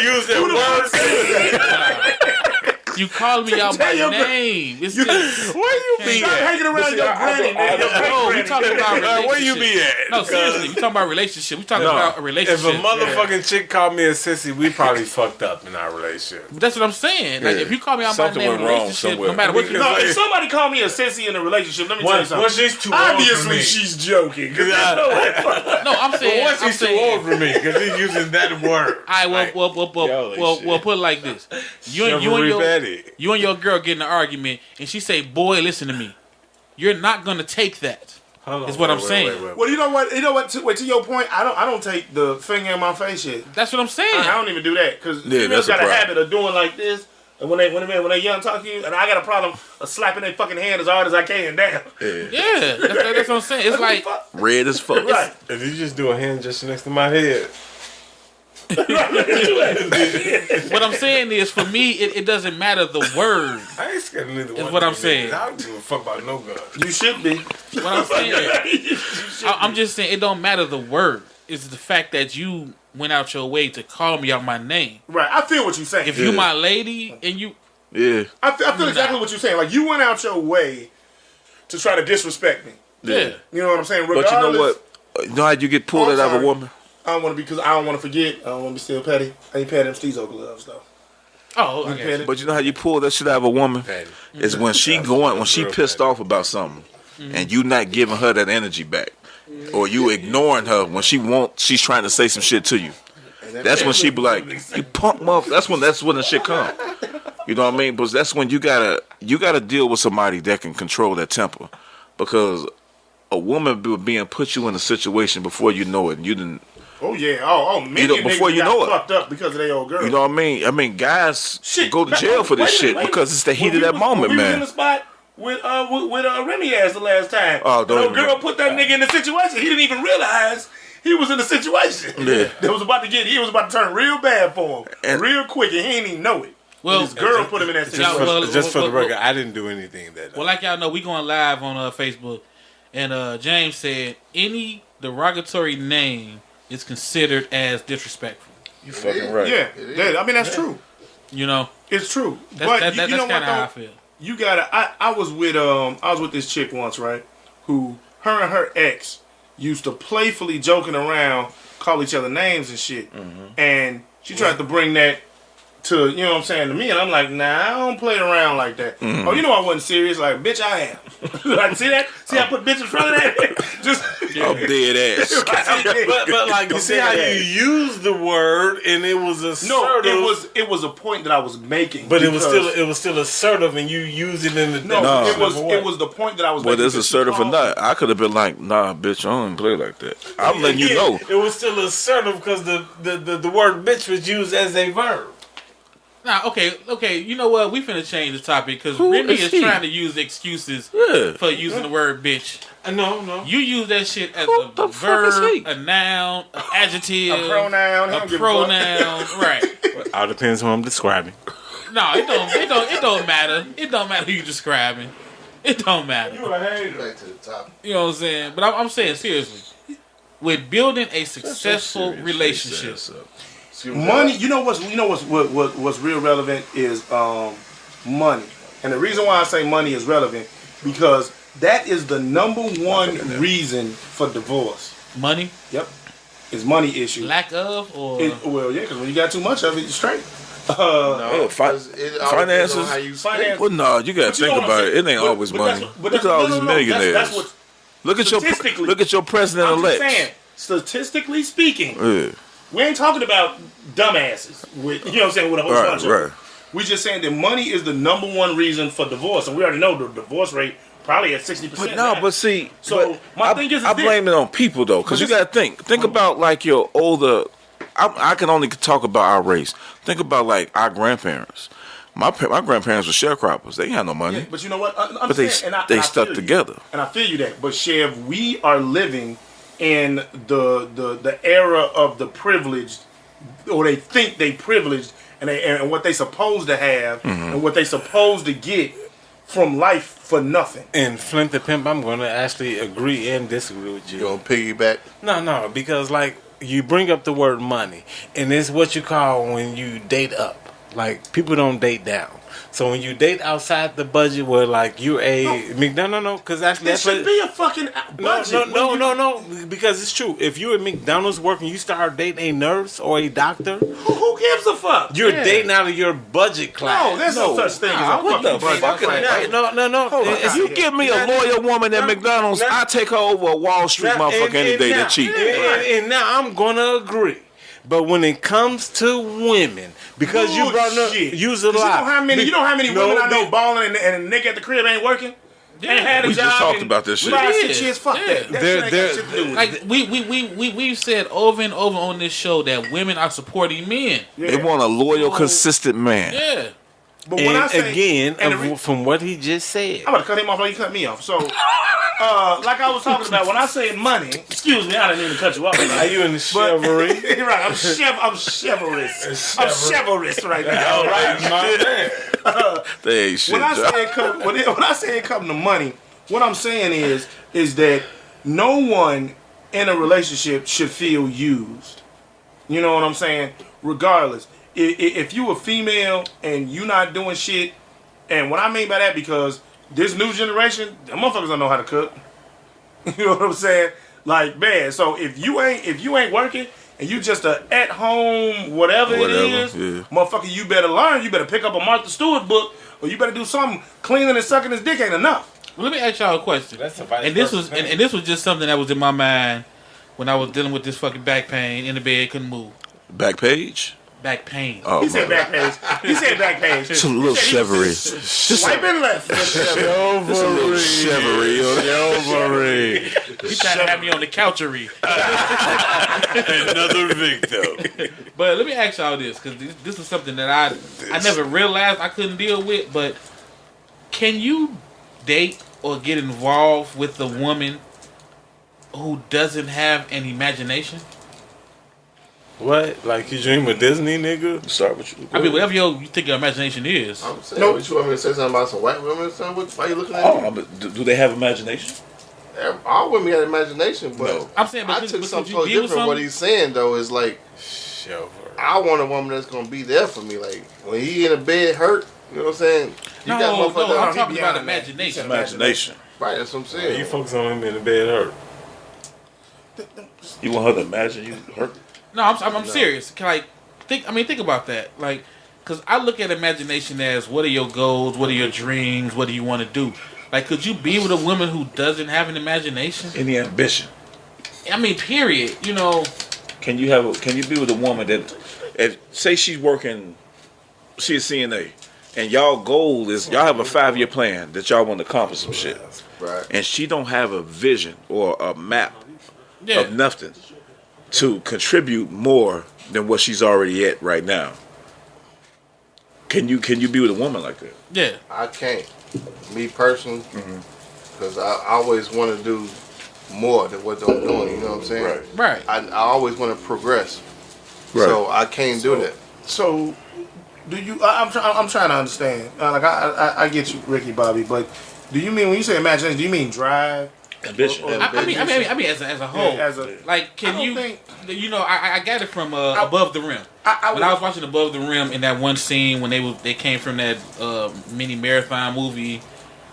Use that word. You called me out by your gr- name. It's just, Where you be Stop at? hanging around your granny, nigga. Your no, we great talking granny. about relationship. Where you be at? No, seriously, we talking about relationship. We talking about a If relationship. a motherfucking chick called me a sissy, we probably fucked up in our relationship. That's what I'm saying. Like, Yeah. if you call me out Something by name in a went wrong relationship, somewhere. no matter what you No, if somebody call me a sissy in a relationship, let me tell you something. Once she's too old for Obviously, me. she's joking. No, I'm saying. Once I'm he's too saying. old for me, because he's using that word. All right, well, put it like this: you and your girl get in an argument, and she say, "Boy, listen to me. You're not gonna take that." Is what I'm saying. Well, you know what? To your point, I don't take the finger in my face shit. That's what I'm saying. I don't even do that because Yeah, females that's a got a problem. habit of doing like this. And when they young talk to you, and I got a problem of slapping their fucking hand as hard as I can down. Yeah, that's what I'm saying. It's like, Red as fuck. Right. If you just do a hand gesture next to my head. what I'm saying is, for me, it doesn't matter the word. I ain't scared of neither one. Is what I'm of these saying. niggas. I don't give a fuck about no gun. You should be. What I'm saying, I'm just saying, it don't matter the word. It's the fact that you went out your way to call me out my name. Right. I feel what you're saying. If you my lady and you, Yeah. I feel exactly what you're saying. Like, you went out your way to try to disrespect me. yeah. You know what I'm saying? But you know what? You know how you get pulled out of a woman? I don't want to, because I don't want to forget. I don't want to be still petty. I ain't petty them Stezo gloves, though. Oh, I got you. But you know how you pull that shit out of a woman? Patty. Is when she pissed off about something, and you not giving her that energy back, or you ignoring her when she's trying to say some shit to you. That's when she be like, "You punk motherfucker." That's when the shit come. You know what I mean? But that's when you gotta deal with somebody that can control that temper, because a woman being put you in a situation before you know it, and you didn't. Oh yeah. Oh, many before niggas you know got it. fucked up because of their old girl. You know what I mean? I mean, guys go to jail for this shit because it's the heat of that moment, we man. was in the spot with Remy ass the last time. Oh, the old girl put that nigga in the situation. He didn't even realize he was in the situation. Yeah. He was about to turn real bad for him, real quick, and he didn't even know it. Well, his girl put him in that situation. Just for the record, I didn't do anything that day. Well, like y'all know, we going live on Facebook, and James said any derogatory name is considered as disrespectful. You fucking right. Yeah, I mean that's true. You know, it's true. That's you know kind what of how I though? feel. You gotta. I was with this chick once, right? Who her and her ex used to playfully joking around, call each other names and shit, and she tried to bring that to, you know what I'm saying, to me, and I'm like, nah, I don't play around like that. Oh, you know I wasn't serious. Like, bitch, I am. Like, see that? See I put bitch in front of that? Just I'm dead ass. But like, you see how you use the word, and it was assertive. No, it was a point that I was making. But it was still assertive, and you use it in the no. It was the point that I was making. Whether it's assertive or not, I could have been like, nah, bitch, I don't play like that. I'm letting you know. It was still assertive because the word bitch was used as a verb. Nah, okay. You know what? We finna change the topic because Remy is trying to use excuses for using the word bitch. No. You use that shit as a verb, a noun, an adjective, a pronoun, right? All depends on who I'm describing. No, it don't matter. It don't matter who you describing. It don't matter. You a hater. Back to the top. You know what I'm saying? But I'm saying seriously, with building a successful relationship. Money, you know what's real relevant is money, and the reason why I say money is relevant because that is the number one reason for divorce. Money. Yep, it's money issue. Lack of or well, yeah, because when you got too much of it, you're straight. Finances. Finance. Well, no, you gotta think about it. It ain't always money. Look at all these millionaires. That's what. Look at your president elect. I'm just saying, statistically speaking. Yeah. We ain't talking about dumbasses with, you know what I'm saying, with a whole bunch of them. We just saying that money is the number one reason for divorce, and we already know the divorce rate probably at 60%. But no, but see, so my thing is, I blame it on people though, because you gotta think about like your older. I can only talk about our race. Think about like our grandparents. My grandparents were sharecroppers. They had no money. Yeah, but you know what? But they stuck together. And I feel you that. But Chev, we are living in the era of the privileged, or they think they privileged, and what they supposed to have, and what they supposed to get from life for nothing. And Flint the Pimp, I'm going to actually agree and disagree with you. You gonna piggyback? No, because like you bring up the word money, and it's what you call when you date up. Like people don't date down. So when you date outside the budget, where like you're no, because actually there should be a fucking budget. No, because it's true. If you're at McDonald's working, you start dating a nurse or a doctor. Who gives a fuck? You're dating out of your budget class. No, there's no such thing as a fucking budget. No. If you give me a loyal woman at McDonald's, I take her over a Wall Street motherfucker any day that cheap. And now I'm gonna agree. But when it comes to women, because you brought up, use a lot. You know how many women I know balling and the nigga at the crib ain't working? Ain't had a we job. just talked about this shit. 5-6 years. Fuck that. That shit ain't got shit to do with it. Like we've said over and over on this show that women are supporting men. Yeah. They want a loyal, consistent man. Yeah. But when I say, again, from what he just said, I'm about to cut him off like he cut me off. So, like I was talking about, when I say money, excuse me, I didn't mean to cut you off. Are you in the chivalry? Right, I'm chivalrous. I'm chivalrous right now. Right? They ain't shit. When I say it come to money, what I'm saying is that no one in a relationship should feel used. You know what I'm saying? Regardless. If you a female and you not doing shit, and what I mean by that, because this new generation, them motherfuckers don't know how to cook. You know what I'm saying? Like, man, so if you ain't working, and you just a at home whatever it is, motherfucker, you better learn. You better pick up a Martha Stewart book, or you better do something. Cleaning and sucking his dick ain't enough. Well, let me ask y'all a question. And this was just something that was in my mind when I was dealing with this fucking back pain in the bed, couldn't move. Back page? Back pain. Oh, He said back page. He said back page. Just a little shivery. Swipe and left. Shivery. He trying to have me on the couchery. Another victim. But let me ask y'all this, because this is something that I never realized I couldn't deal with. But can you date or get involved with a woman who doesn't have an imagination? What? Like you dream of Disney, nigga? Start with you. I mean, whatever you think your imagination is. I'm saying, what you want me to say something about some white women or something? Why you looking at me? Oh, but do they have imagination? All women got imagination, but No. I'm saying, but I took something you totally deal with different. What something? he's saying though is like, I want a woman that's gonna be there for me. Like when he in a bed hurt, you know what I'm saying? No, I'm talking about imagination. Imagination. Right, that's what I'm saying. You focus on him in the bed hurt. You want her to imagine you hurt? No, I'm serious. Think about that. Like, because I look at imagination as what are your goals, what are your dreams, what do you want to do? Like, could you be with a woman who doesn't have an imagination? Any ambition? I mean, period. You know. Can you be with a woman that, say she's working, she's a CNA, and y'all goal is y'all have a 5-year plan that y'all want to accomplish some shit, Right. and she don't have a vision or a map of nothing to contribute more than what she's already at right now. Can you be with a woman like that? Yeah. I can't. Me personally, because I always want to do more than what I'm doing. You know what I'm saying? Right. I always want to progress. Right. So I can't do that. So, do you? I'm trying to understand. I get you, Ricky Bobby, but do you mean when you say imagination? Do you mean drive? Ambition. I mean, as a whole, like, can you? I got it from Above the Rim. When I was watching Above the Rim in that one scene when they came from that mini marathon movie,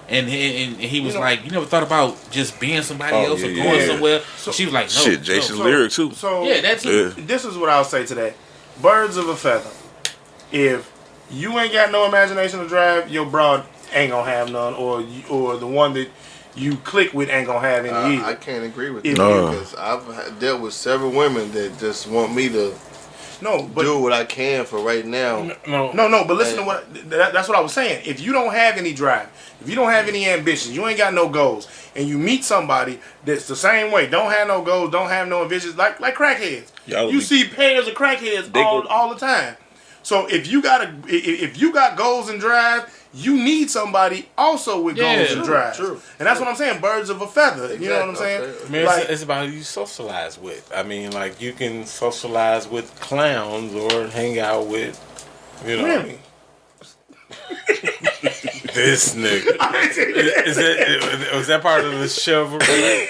and he was like, "You never thought about just being somebody else or going somewhere?" So she was like, "No." Shit, Jason's lyric too. So that's it. This is what I'll say today: birds of a feather. If you ain't got no imagination to drive, your broad ain't gonna have none, or the one that you click with ain't gonna have any either. I can't agree with that because I've dealt with several women that just want me to do what I can for right now. No. But listen to what that's what I was saying. If you don't have any drive, if you don't have any ambitions, you ain't got no goals, and you meet somebody that's the same way, don't have no goals, don't have no ambitions, like crackheads. You see pairs of crackheads all the time. So if you got goals and drive, you need somebody also with goals and drive. True. And that's what I'm saying. Birds of a feather. Exactly. You know what I'm saying? I mean, it's about who you socialize with. I mean, like you can socialize with clowns or hang out with, Really? This nigga. Was that part of the chivalry?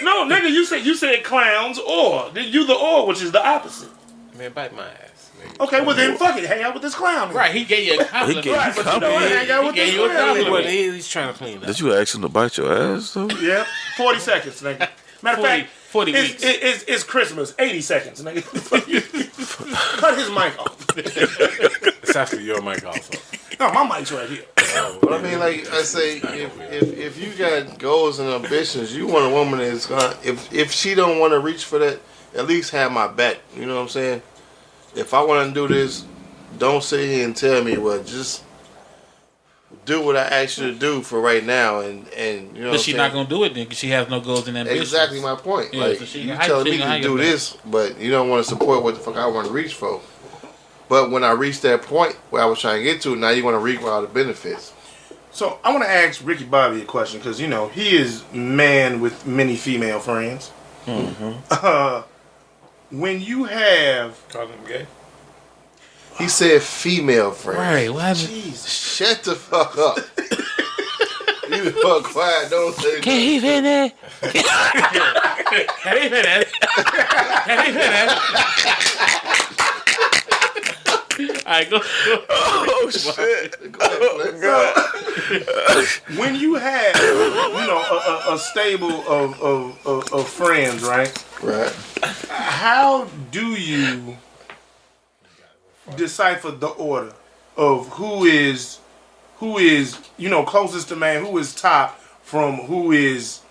No, nigga. You said clowns or you the or, which is the opposite. Man, bite my ass. Okay, well then fuck it. Hang out with this clown. Right, he gave you a compliment. Right, but you know what? Hang out with this clown. Well, he's trying to clean up. Did you ask him to bite your ass though? Yeah, 40 seconds, nigga. Matter of fact, 40 weeks. It's Christmas. 80 seconds, nigga. Cut his mic off. It's actually your mic also. No, my mic's right here. But I mean, like I say, if you got goals and ambitions, you want a woman that's gonna. If she don't want to reach for that, at least have my back. You know what I'm saying? If I want to do this, don't sit here and tell me, well, just do what I asked you to do for right now, and you know. But she's not gonna do it then because she has no goals and ambitions. Exactly my point. Yeah, like so you telling me to do this, but you don't want to support what the fuck I want to reach for. But when I reached that point where I was trying to get to, now you want to reap all the benefits. So I want to ask Ricky Bobby a question because he is man with many female friends. Mm-hmm. When you have, Call him gay. He said female friends. Right, what? jeez, Shut the fuck up. You the fuck quiet. Don't say. Can he finish? Can he finish? Can he finish? Alright, go. Oh shit! Go ahead, when you have a stable of friends, right? right. how do you decipher the order of who is closest to man, who is top from who is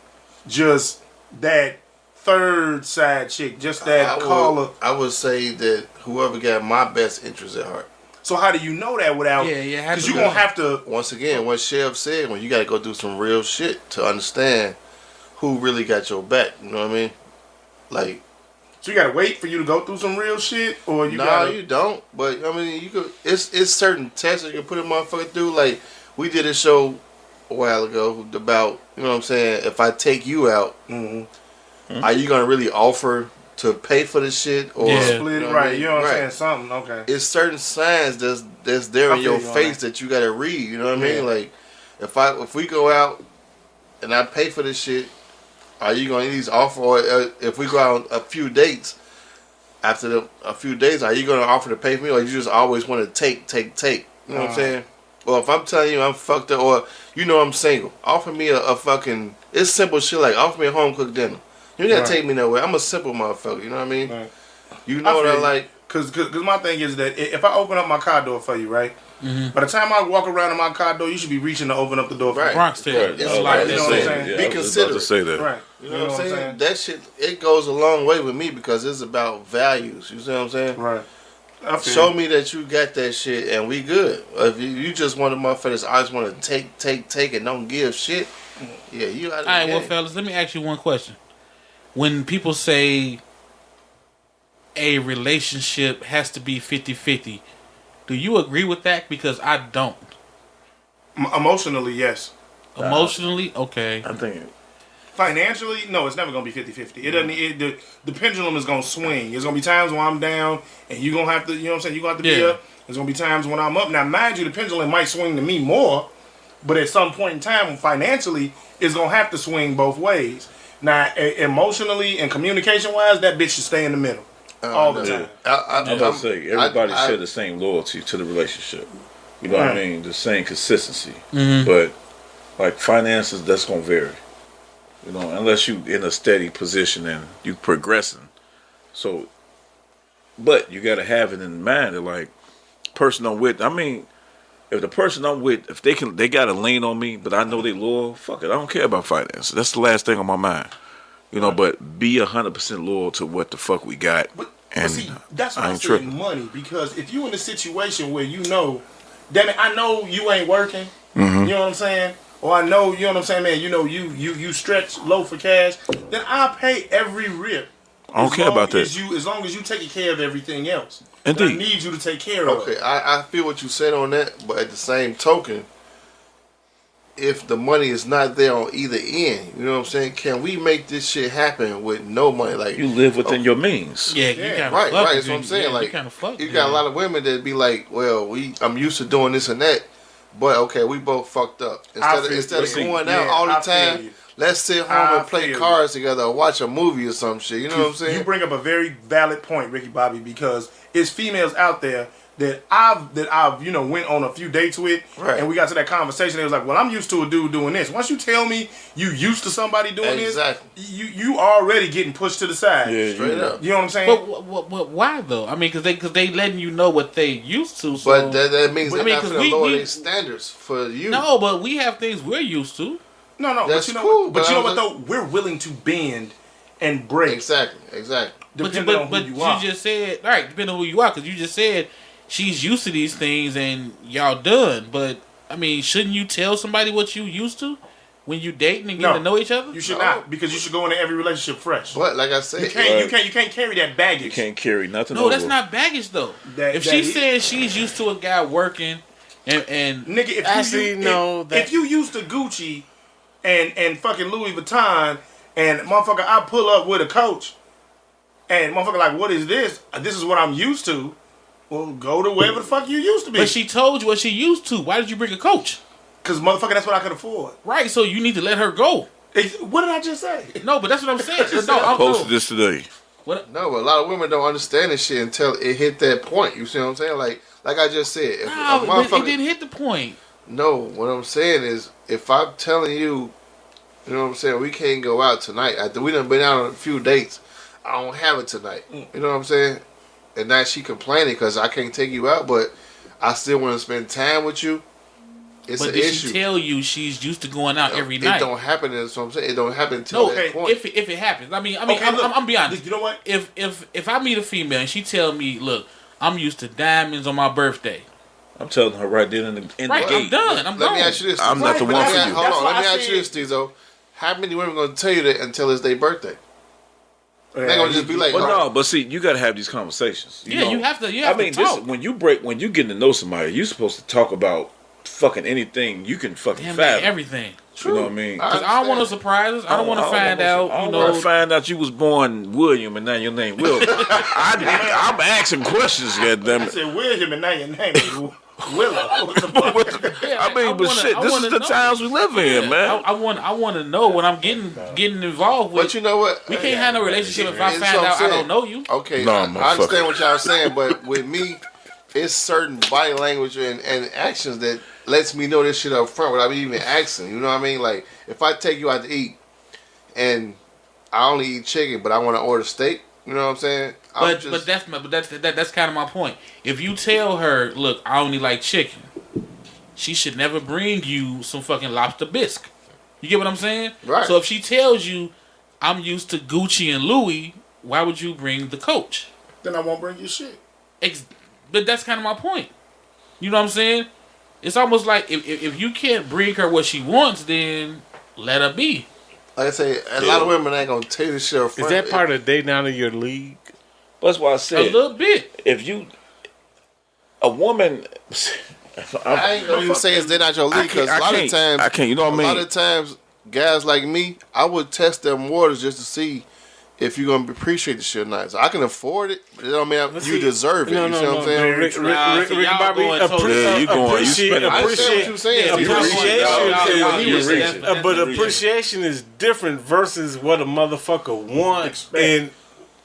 just that third side chick, just that caller? I would say that whoever got my best interest at heart. So how do you know that without? Yeah, because you're gonna have to. Once again, what Chev said, when you got to go do some real shit to understand who really got your back. You know what I mean? Like. So you gotta wait for you to go through some real shit, or you? You don't. But I mean, you could. It's certain tests you can put a motherfucker through. Like we did a show a while ago about, you know what I'm saying. If I take you out, are you gonna really offer to pay for the shit or split it? Right. You know what I'm saying? Something. Okay. It's certain signs that's there in your face that you gotta read. You know what I mean? Like if we go out and I pay for this shit. Are you going to at least offer, or if we go out a few dates, after a few days, are you going to offer to pay for me, or you just always want to take? You know what I'm saying? Or if I'm telling you I'm fucked up, or I'm single, offer me a fucking, it's simple shit like offer me a home cooked dinner. You ain't got to take me nowhere. I'm a simple motherfucker, you know what I mean? Right. You know what I like? Cause my thing is that if I open up my car door for you, right? By the time I walk around in my car door, you should be reaching to open up the door for me. Bronx tale. Right. You know what I'm saying? Yeah, Be considerate. to say that. Right. You know what I'm saying? That shit, it goes a long way with me because it's about values. You see what I'm saying? Right. Show me that you got that shit and we good. If you just want a motherfucker, I just want to take and don't give shit. Yeah, you out of the Alright, well, game. fellas, let me ask you one question. When people say a relationship has to be 50-50, do you agree with that? Because I don't. Emotionally, yes. Emotionally, okay. I think Financially, no, it's never gonna be 50-50. It doesn't. The pendulum is gonna swing. There's gonna be times when I'm down, and you gonna have to. You know what I'm saying? You gonna have to be up. There's gonna be times when I'm up. Now, mind you, the pendulum might swing to me more, but at some point in time, financially, it's gonna have to swing both ways. Now, emotionally and communication wise, that bitch should stay in the middle all the time. I'm about to say everybody share the same loyalty to the relationship. You know what I mean? The same consistency. But like finances, that's gonna vary. You know, unless you in a steady position and you progressing. So, but you gotta have it in mind that like person I'm with. I mean, if the person I'm with, if they gotta lean on me, but I know they loyal. Fuck it, I don't care about finances. That's the last thing on my mind. You know, but be 100% loyal to what the fuck we got. But and see, that's why I I'm ain't saying tripping. money. Because if you in a situation where damn it, I know you ain't working. You know what I'm saying? Or I know, you know what I'm saying, man. You know you stretch low for cash. Then I'll pay every rip. I don't care about that. As long as you taking care of everything else. Indeed. I need you to take care of. Okay, I feel what you said on that, but at the same token, if the money is not there on either end, you know what I'm saying? Can we make this shit happen with no money? Like You live within your means. Yeah, you kind of right. That's what I'm saying. Yeah, like you kind of fuck. you got a lot of women that be like, "Well, I'm used to doing this and that, but okay, we both fucked up." Instead of going out all the time, let's sit home and play cards together or watch a movie or some shit. You know what I'm saying? You bring up a very valid point, Ricky Bobby, because it's females out there that I've went on a few dates with, and we got to that conversation. It was like, well, I'm used to a dude doing this. Once you tell me you used to somebody doing this, you already getting pushed to the side. Yeah, straight up. You know what I'm saying? But why though? I mean, because they letting you know what they used to. So, but that means they're not going to lower we their standards for you. No, but we have things we're used to. No, That's but you know, cool, but but you know I was what though? We're willing to bend and break. Exactly. Depending on who you are. Just said, right, depending on who you are, because you just said she's used to these things and y'all done. But I mean, shouldn't you tell somebody what you used to when you dating and getting to know each other? You should not, because you should go into every relationship fresh. But like I said, you can't carry that baggage. You can't carry nothing. No, over. that's not baggage though. If she says she's used to a guy working and nigga, if you used to Gucci and fucking Louis Vuitton and motherfucker, I pull up with a coach and motherfucker like, what is this? This is what I'm used to. Well, go to wherever the fuck you used to be. But she told you what she used to. Why did you bring a coach? Because motherfucker, that's what I could afford. Right, so you need to let her go. What did I just say? No, but that's what I'm saying. I posted this today. What? No, but a lot of women don't understand this shit until it hit that point. You see what I'm saying? Like I just said, if No, a motherfucker, it didn't hit the point. No, what I'm saying is, if I'm telling you, you know what I'm saying, we can't go out tonight. After we done been out on a few dates, I don't have it tonight. You know what I'm saying? And now she complaining because I can't take you out, but I still want to spend time with you. It's But an did issue. she tell you she's used to going out every night? It don't happen. That's what I'm saying. It don't happen until that point. If it happens, I mean, Okay, I'm be honest. You know what? If I meet a female and she tell me, look, I'm used to diamonds on my birthday. I'm telling her right then in the Right, gate. I'm done. I'm Let gone. me ask you this. I'm not the one for you. Hold That's on. why Let me I ask you said- this, Stezo. How many women gonna tell you that until it's their birthday? They're gonna just be like, Well, oh, no, but see, you got to have these conversations. Yeah, you have to. I mean, to talk. when you getting to know somebody, you're supposed to talk about fucking anything you can fucking Damn, man, fathom. everything. You know what I mean? Because I don't want no surprises. I don't want to find out. I You don't want to know, find out you was born William and now your name Will. I'm asking questions, I goddammit. said William and now your name is Willow. What the fuck? I mean, but shit, I this wanna is the know. times we live in, man. I want to know what I'm getting involved with. but you know what? We can't have no relationship if I It's find what I'm out I saying. don't know you. Okay, No, I motherfucker. understand what y'all saying, but with me, it's certain body language and actions that lets me know this shit up front without me even asking. You know what I mean? Like, if I take you out to eat and I only eat chicken, but I want to order steak, you know what I'm saying? But that's kind of my point. If you tell her, look, I only like chicken, she should never bring you some fucking lobster bisque. You get what I'm saying? Right. So if she tells you, I'm used to Gucci and Louis, why would you bring the Coach? Then I won't bring you shit. But that's kind of my point. You know what I'm saying? It's almost like if you can't bring her what she wants, then let her be. Like I say, a lot of women ain't gonna tell you this shit up Is front. that part of dating out of your league? That's why I A said, little bit. if a woman, I ain't gonna even say it's not your league because a lot of times I can't. You know what I a mean? lot of times, guys like me, I would test them waters just to see if you're gonna appreciate the shit or not. So I can afford it, but it don't mean you deserve it. You see what I'm saying? Rick see, y'all Bobby, going totally- Yeah, you going- you spending- I understand what you're saying. But appreciation is different versus what a motherfucker wants and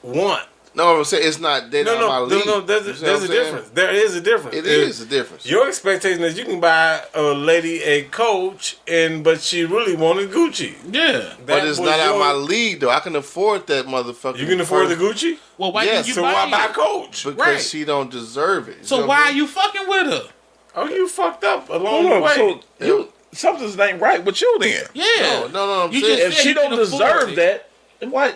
want. No, I'm saying it's not. They not my league. No. There's You see a what I'm saying? difference. There is a difference. It is a difference. Your expectation is you can buy a lady a Coach, but she really wanted Gucci. Yeah. But it's not out of my league though. I can afford that motherfucker. You can afford the Gucci, Well, why Yes, did you so buy why it? buy Coach? because Right. she don't deserve it. So why are you fucking with her? Oh, you fucked up along Hold the on, way. so something's ain't right with you then. Yeah. No. I'm You saying just If said she you don't can afford deserve it. that, then why?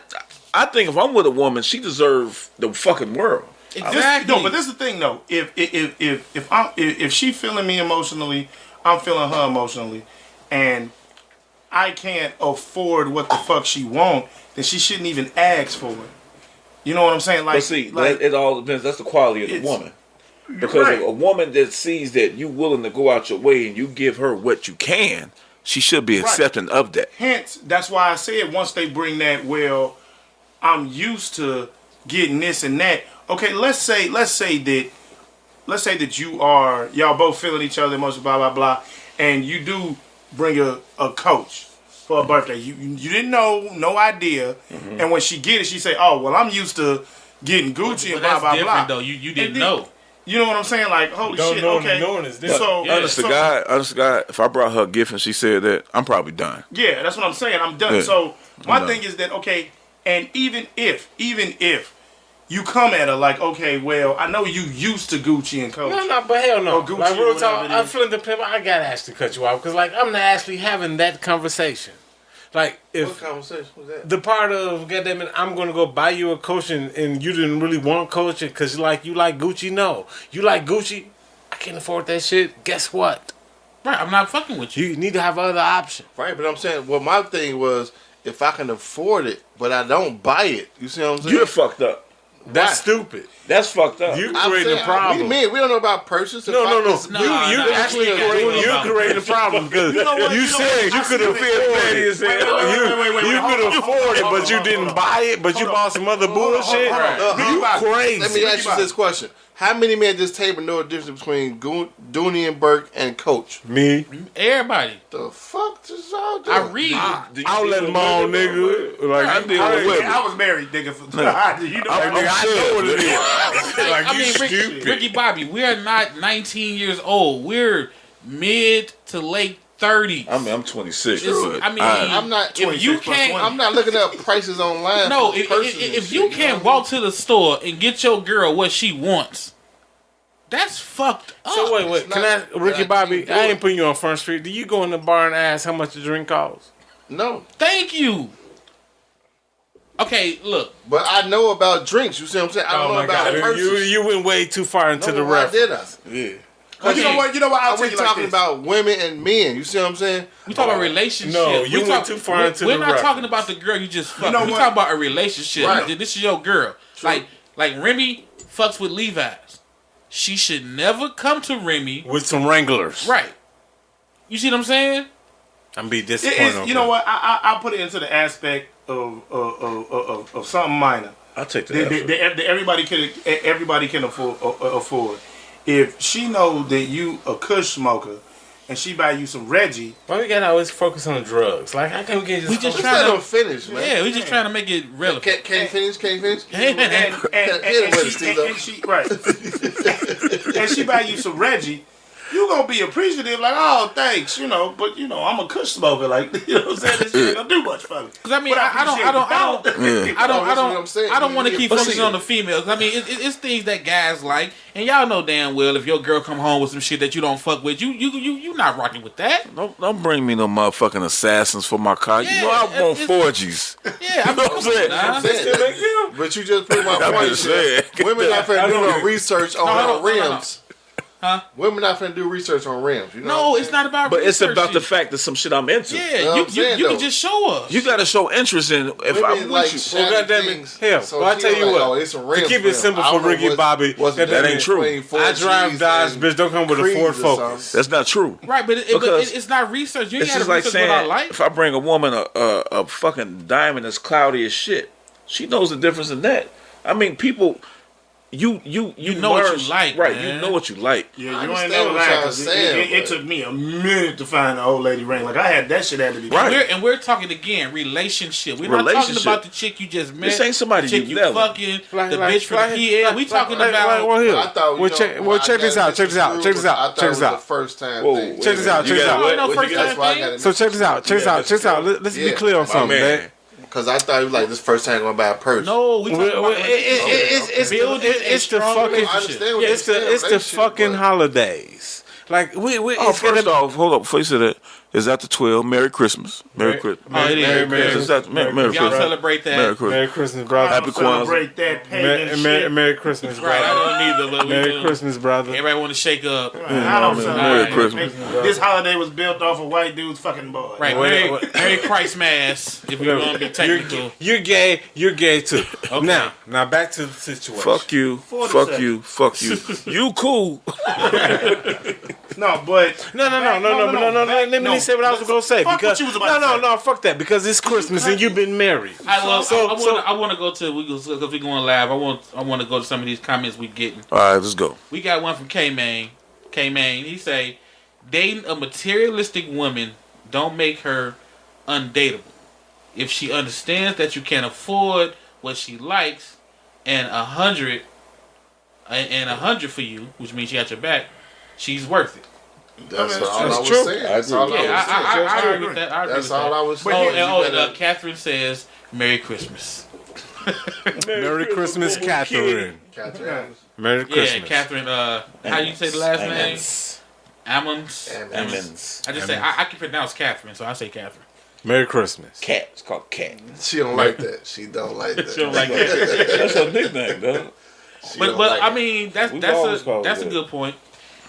I think if I'm with a woman, she deserves the fucking world. Exactly. No, but this is the thing though. If she feeling me emotionally, I'm feeling her emotionally, and I can't afford what the fuck she want, then she shouldn't even ask for it. You know what I'm saying? Like, But see, like it all depends. That's the quality of the It's- woman. Because right. a woman that sees that you willing to go out your way and you give her what you can, she should be accepting of that. Hence, that's why I said once they bring that, well, I'm used to getting this and that. Okay, let's say that y'all both feeling each other emotionally, blah blah blah, and you do bring a Coach for a birthday. You didn't know, no idea, and when she get it, she say, "Oh, well, I'm used to getting Gucci and But blah that's blah different blah." though. You didn't And then- know. You know what I'm saying? Like, holy Don't shit, know okay. knowing is different. So, Yeah. Honest to God, if I brought her a gift and she said that, I'm probably done. yeah, that's what I'm saying. I'm done. Yeah. So my done. thing is that okay, and even if you come at her like, okay, well, I know you used to Gucci and Coach. No, but hell no. Or Gucci Like or real whatever talk, it I'm is. feeling the pimp. I gotta actually cut you off because like I'm not actually having that conversation. Like What if conversation was that? the part of goddamn it, I'm gonna go buy you a Coach and you didn't really want Coach because you like Gucci. No, you like Gucci. I can't afford that shit. Guess what? Right. I'm not fucking with you. You need to have other options. Right, but I'm saying, well, my thing was if I can afford it, but I don't buy it. You see what I'm saying? You're fucked up. That's stupid. That's fucked up. You I'm creating a saying, problem. we don't know about purchase. No. No, You no, actually no, creating, no, no. a problem because you said you could afford it. You could afford it, but you didn't buy it, but you bought some other bullshit. You crazy. Let me ask you this question: how many men at this table know the difference between Dooney and Burke and Coach? Me. Everybody. The fuck is y'all doing? I read. I'll let them on, nigga. Like I deal with women. I was married, nigga. You know, I know what it is. Like I you mean, stupid. Ricky Bobby, we are not 19 years old. We're mid to late 30s. I'm 26. It's- But I mean, I'm not if you 26 plus can't, 20. I'm not looking up prices online. no, for purses and if shit, you know can't what walk to the store and get your girl what she wants, that's fucked up. So wait, It's can not I, Ricky that I Bobby? can't do I it. ain't putting you on Front Street. Do you go in the bar and ask how much the drink costs? I mean? No, Thank you. Okay, look. but I know about drinks. You see what I'm saying? I don't know about purses. You went way too far into the why reference. did I? yeah. Well, you know what? I'll Are tell we you like talking this. about women and men? You see what I'm saying? We talk about relationship. No, you We went too far into We're the not reference. talking about the girl you just fucked. know We what? talking about a relationship. Right. This is your girl. Like Remy fucks with Levi's. She should never come to Remy. With some Wranglers. Right. You see what I'm saying? I'm be It disappointed. is, you know what? I put it into the aspect of something minor. I'll take the that, effort. that everybody can afford. If she knows that you a Kush smoker and she buy you some Reggie, Why we gotta always focus on drugs? Like, how can we get We just Just trying let to them finish, man. Yeah, we just trying to make it relevant. Can you finish? Can you finish? and she right, and she buy you some Reggie, you gonna be appreciative, like, oh, thanks, but I'm a Kush smoker, like, you know what I'm saying? This shit ain't gonna do much for me. Because I mean, But I don't want to keep But focusing see- on the females. I mean, it's things that guys like, and y'all know damn well if your girl come home with some shit that you don't fuck with, you not rocking with that. Don't bring me no motherfucking assassins for my car. Yeah, you know I want it's- 4Gs. Yeah, I You know what I'm saying? Nah. But you just put my I'm point. just saying. Women not finna do no research on No. rims. Huh? Women not finna do research on rims. You know No, it's not about. But it's research about the shit. fact that some shit I'm into. Yeah, what I'm saying, you can though. just show us. You gotta show interest in if Women I'm like with you. shiny Well, goddamn it. things. Hell, So well, I she tell you like, what, oh, it's a to rim keep it rim. simple I for don't know Ricky what's- Bobby, what's the that ain't difference true. between 4Gs I drive Dodge, and bitch. Don't come with a Creeds Ford or Focus. something. That's not true. Right, but Because it's not research. You ain't It's got to just like research what I saying like. if I bring a woman a fucking diamond that's cloudy as shit, she knows the difference in that. I mean, people, you know what learn- you like, right? man. You know what you like. Yeah, I you ain't understand never what lied, y'all 'cause saying, it but- took me a minute to find an old lady ring. Like, that shit had to be Right. We're talking again relationship. We're not talking Relationship. about the chick you just met. This ain't somebody the chick you you never- fucking, the bitch from the PL. We talking about. Well, here. I thought, Well, check this out. Check this out. Check this I out. thought Check it this was out. the first time Whoa, thing. wait Check this out. Check this You out. got No, what? first You got- That's why I thing. got it. So check this out. Check this out. Check this out. Let's be Yeah. clear on My something, man. man. Because I thought it was like this first time going to buy a purse. No, we talking about It's the strong fucking relationship. I understand what it's you're saying, the relationship, fucking but- holidays. Like we Oh, it's first gotta- off, hold up. Before you say that, is after 12. Merry Christmas. Merry Christmas. Oh, it is. Merry Is that Merry Y'all Christmas? celebrate that. Merry Christmas. Merry Christmas, brother. Happy Kwanzaa. Celebrate that pagan shit. Merry Christmas, Right, I brother. don't either, but we Merry do. Christmas, brother. Everybody want to shake up. I don't Merry celebrate Christmas. it. This holiday was built off a white dude's fucking boy. Right, Wait. Merry Christ Mass, if we're going to be technical. You're gay. You're gay too. Now back to the situation. Fuck you. Fuck you. Fuck you. You cool. No, but No. Let me say what I was gonna say. Fuck Because what you was about to say. no, fuck that. Because it's Christmas and you've been married. I So- want to go to because we're going live. I want to go to some of these comments we getting. All right, let's go. We got one from K-Man. K-Man, he say, dating a materialistic woman don't make her undateable. If she understands that you can't afford what she likes and $100 for you, which means she got your back, she's worth it. That's all I that's was true. saying. That's all I was saying. I agree with that. I agree That's with all that. I was But saying. here- Catherine says, Merry Christmas. Merry Christmas, Catherine. Catherine. Merry Yeah, Christmas. Catherine, how you say the last name? Ammons. Emmons. I just say, I can pronounce Catherine, so I say Catherine. Merry Christmas. Cat. It's called Cat. She don't like that. She don't like that. She don't like that. That's her nickname, though. She But don't like I it. mean, that's We've always a called that's it a that. good point.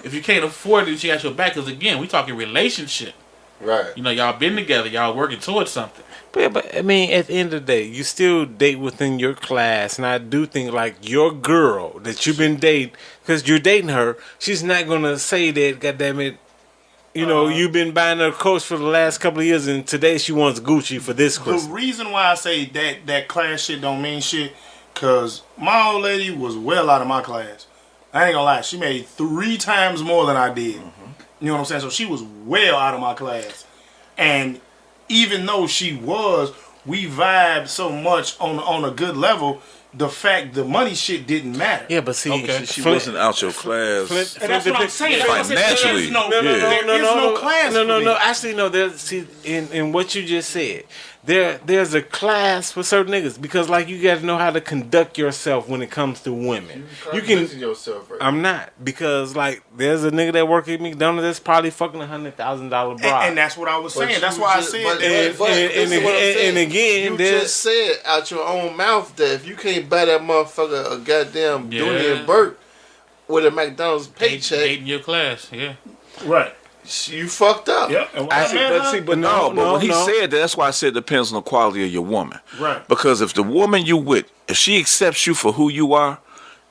If you can't afford it, she got your back. Because again, we talking relationship. Right. You know, y'all been together, y'all working towards something. But I mean, at the end of the day, you still date within your class, and I do think like your girl that you've been dating, because you're dating her, she's not gonna say that. Goddamn it, you know, you've been buying her coats for the last couple of years, and today she wants Gucci for this the Christmas. reason why I say that class shit don't mean shit, cause my old lady was well out of my class. I ain't gonna lie, she made 3 times more than I did. You know what I'm saying? So she was well out of my class, and even though she was, we vibed so much on a good level the fact the money shit didn't matter. Yeah, but see, She wasn't out your class. And that's what I'm saying. That's what I'm saying. Financially. There's no class. No. Actually, no. See, in what you just said, there's a class for certain niggas because, like, you got to know how to conduct yourself when it comes to women. You can. Yourself right I'm not because, like, there's a nigga that work at McDonald's that's probably fucking $100,000 bride. And that's what I was saying. That's why I said. And again, you just said out your own mouth that if you can't buy that motherfucker a goddamn Dooney and Burke with a McDonald's paycheck, dating your class, yeah, right. You fucked up. Yep. But when he said that, that's why I said it depends on the quality of your woman. Right. Because if the woman you with, if she accepts you for who you are,